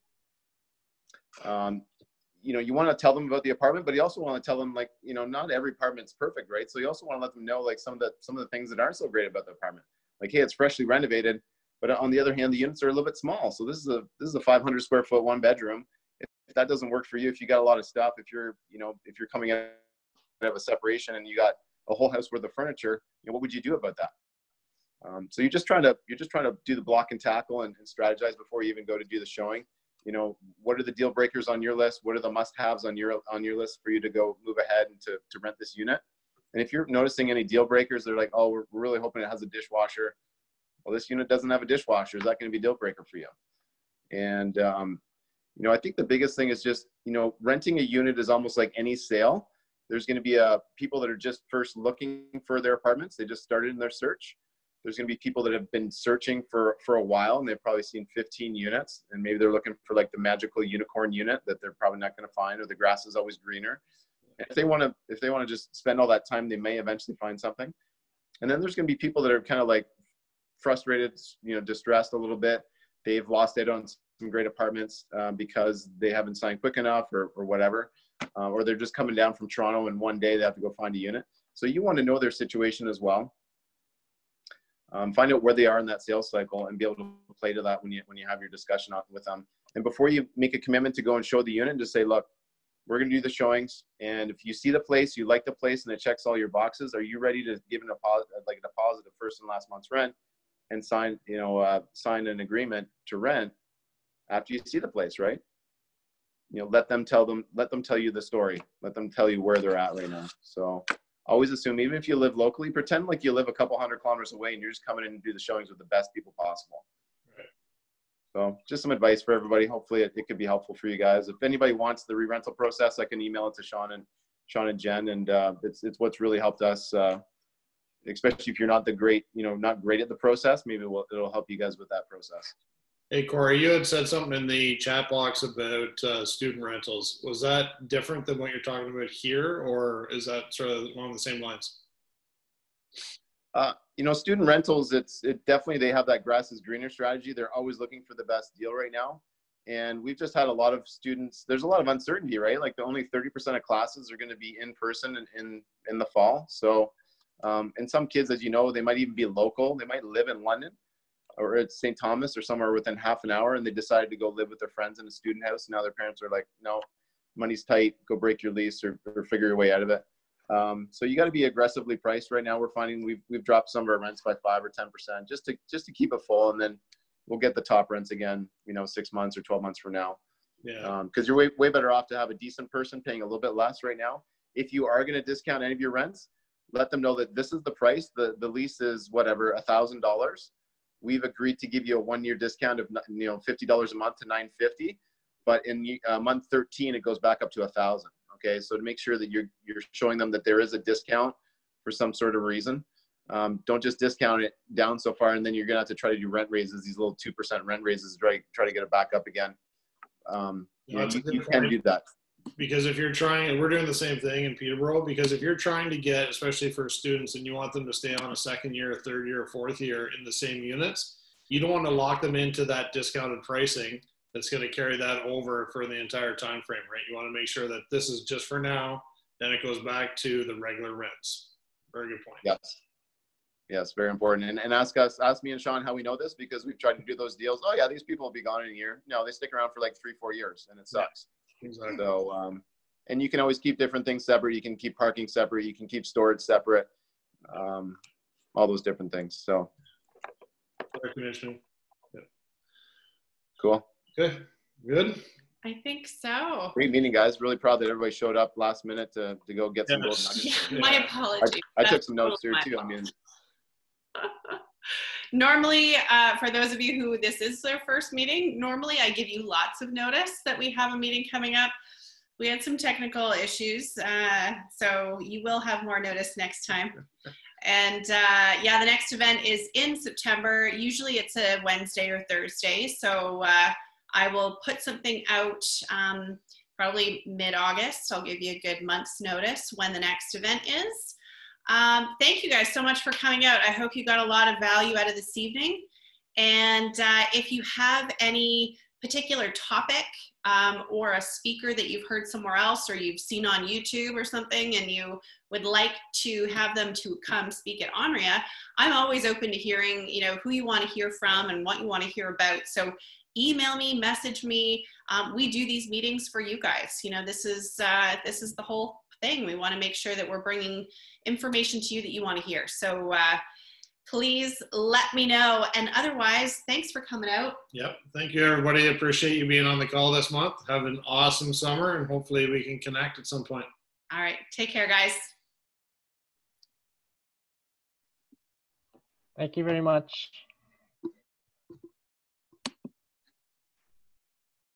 you want to tell them about the apartment, but you also want to tell them, like, not every apartment's perfect, right? So you also want to let them know, like, some of the things that aren't so great about the apartment. Like, hey, it's freshly renovated, but on the other hand, the units are a little bit small. So this is a 500 square foot, 1 bedroom. If that doesn't work for you, if you got a lot of stuff, if you're coming out of a separation and you got a whole house worth of furniture, what would you do about that? So you're just trying to do the block and tackle and strategize before you even go to do the showing. What are the deal breakers on your list? What are the must-haves on your list for you to go move ahead and to rent this unit? And if you're noticing any deal breakers, they're like, oh, we're really hoping it has a dishwasher. Well, this unit doesn't have a dishwasher. Is that going to be a deal breaker for you? And I think the biggest thing is just, renting a unit is almost like any sale. There's going to be people that are just first looking for their apartments. They just started in their search. There's going to be people that have been searching for a while, and they've probably seen 15 units, and maybe they're looking for, like, the magical unicorn unit that they're probably not going to find, or the grass is always greener. And if they want to just spend all that time, they may eventually find something. And then there's going to be people that are kind of like frustrated, distressed a little bit. They've lost out on some great apartments because they haven't signed quick enough or whatever, or they're just coming down from Toronto and one day they have to go find a unit. So you want to know their situation as well. Find out where they are in that sales cycle and be able to play to that when you have your discussion with them. And before you make a commitment to go and show the unit, just say, look, we're going to do the showings, and if you see the place, you like the place, and it checks all your boxes, are you ready to give a deposit of first and last month's rent and sign an agreement to rent after you see the place, right? Let them tell you the story. Let them tell you where they're at right now. So always assume, even if you live locally, pretend like you live a couple 100 kilometers away and you're just coming in and do the showings with the best people possible. Right. So just some advice for everybody. Hopefully it could be helpful for you guys. If anybody wants the re-rental process, I can email it to Sean and Jen. And it's what's really helped us, especially if you're not not great at the process. Maybe it'll help you guys with that process. Hey, Corey, you had said something in the chat box about student rentals. Was that different than what you're talking about here, or is that sort of along the same lines? Student rentals, it definitely, they have that grass is greener strategy. They're always looking for the best deal right now. And we've just had a lot of students, there's a lot of uncertainty, right? Like only 30% of classes are going to be in person in the fall. So, and some kids, as you know, they might even be local. They might live in London or at St. Thomas or somewhere within half an hour, and they decided to go live with their friends in a student house. Now their parents are like, no, money's tight, go break your lease or figure your way out of it. So you got to be aggressively priced right now. We're finding we've dropped some of our rents by 5 or 10% just to keep it full, and then we'll get the top rents again, 6 months or 12 months from now. Yeah. Because you're way better off to have a decent person paying a little bit less right now. If you are going to discount any of your rents, let them know that this is the price. The lease is whatever, $1,000. We've agreed to give you a 1-year discount of $50 a month to $950, but in month 13 it goes back up to $1,000. Okay, so to make sure that you're showing them that there is a discount for some sort of reason. Don't just discount it down so far, and then you're gonna have to try to do rent raises, these little 2% rent raises, try to get it back up again. You can do that. Because if you're trying, and we're doing the same thing in Peterborough, because if you're trying to get, especially for students, and you want them to stay on a second year, third year, or fourth year in the same units, you don't want to lock them into that discounted pricing that's going to carry that over for the entire time frame, right? You want to make sure that this is just for now. then it goes back to the regular rents. Very good point. Yes. Yes, very important. And ask me and Sean how we know this, because we've tried to do those deals. Oh yeah, these people will be gone in a year. No, they stick around for like 3-4 years, and it sucks. Yeah, exactly. So, and you can always keep different things separate. You can keep parking separate. You can keep storage separate. All those different things. So. Commissioner. Yeah. Cool. Okay. Good. I think so. Great meeting, guys. Really proud that everybody showed up last minute to go get some gold nuggets. Yeah, my apologies. I took some notes here too. I mean, normally, for those of you who this is their first meeting, normally I give you lots of notice that we have a meeting coming up. We had some technical issues, so you will have more notice next time. And yeah, the next event is in September. Usually it's a Wednesday or Thursday. So I will put something out probably mid-August. I'll give you a good month's notice when the next event is. Thank you guys so much for coming out. I hope you got a lot of value out of this evening. And if you have any particular topic or a speaker that you've heard somewhere else or you've seen on YouTube or something and you would like to have them to come speak at ONREIA, I'm always open to hearing, you know, who you want to hear from and what you want to hear about. So email me, message me. We do these meetings for you guys. You know, this is the whole thing. We want to make sure that we're bringing information to you that you want to hear. So please let me know. And otherwise, thanks for coming out. Yep. Thank you, everybody. Appreciate you being on the call this month. Have an awesome summer, and hopefully we can connect at some point. All right. Take care, guys. Thank you very much.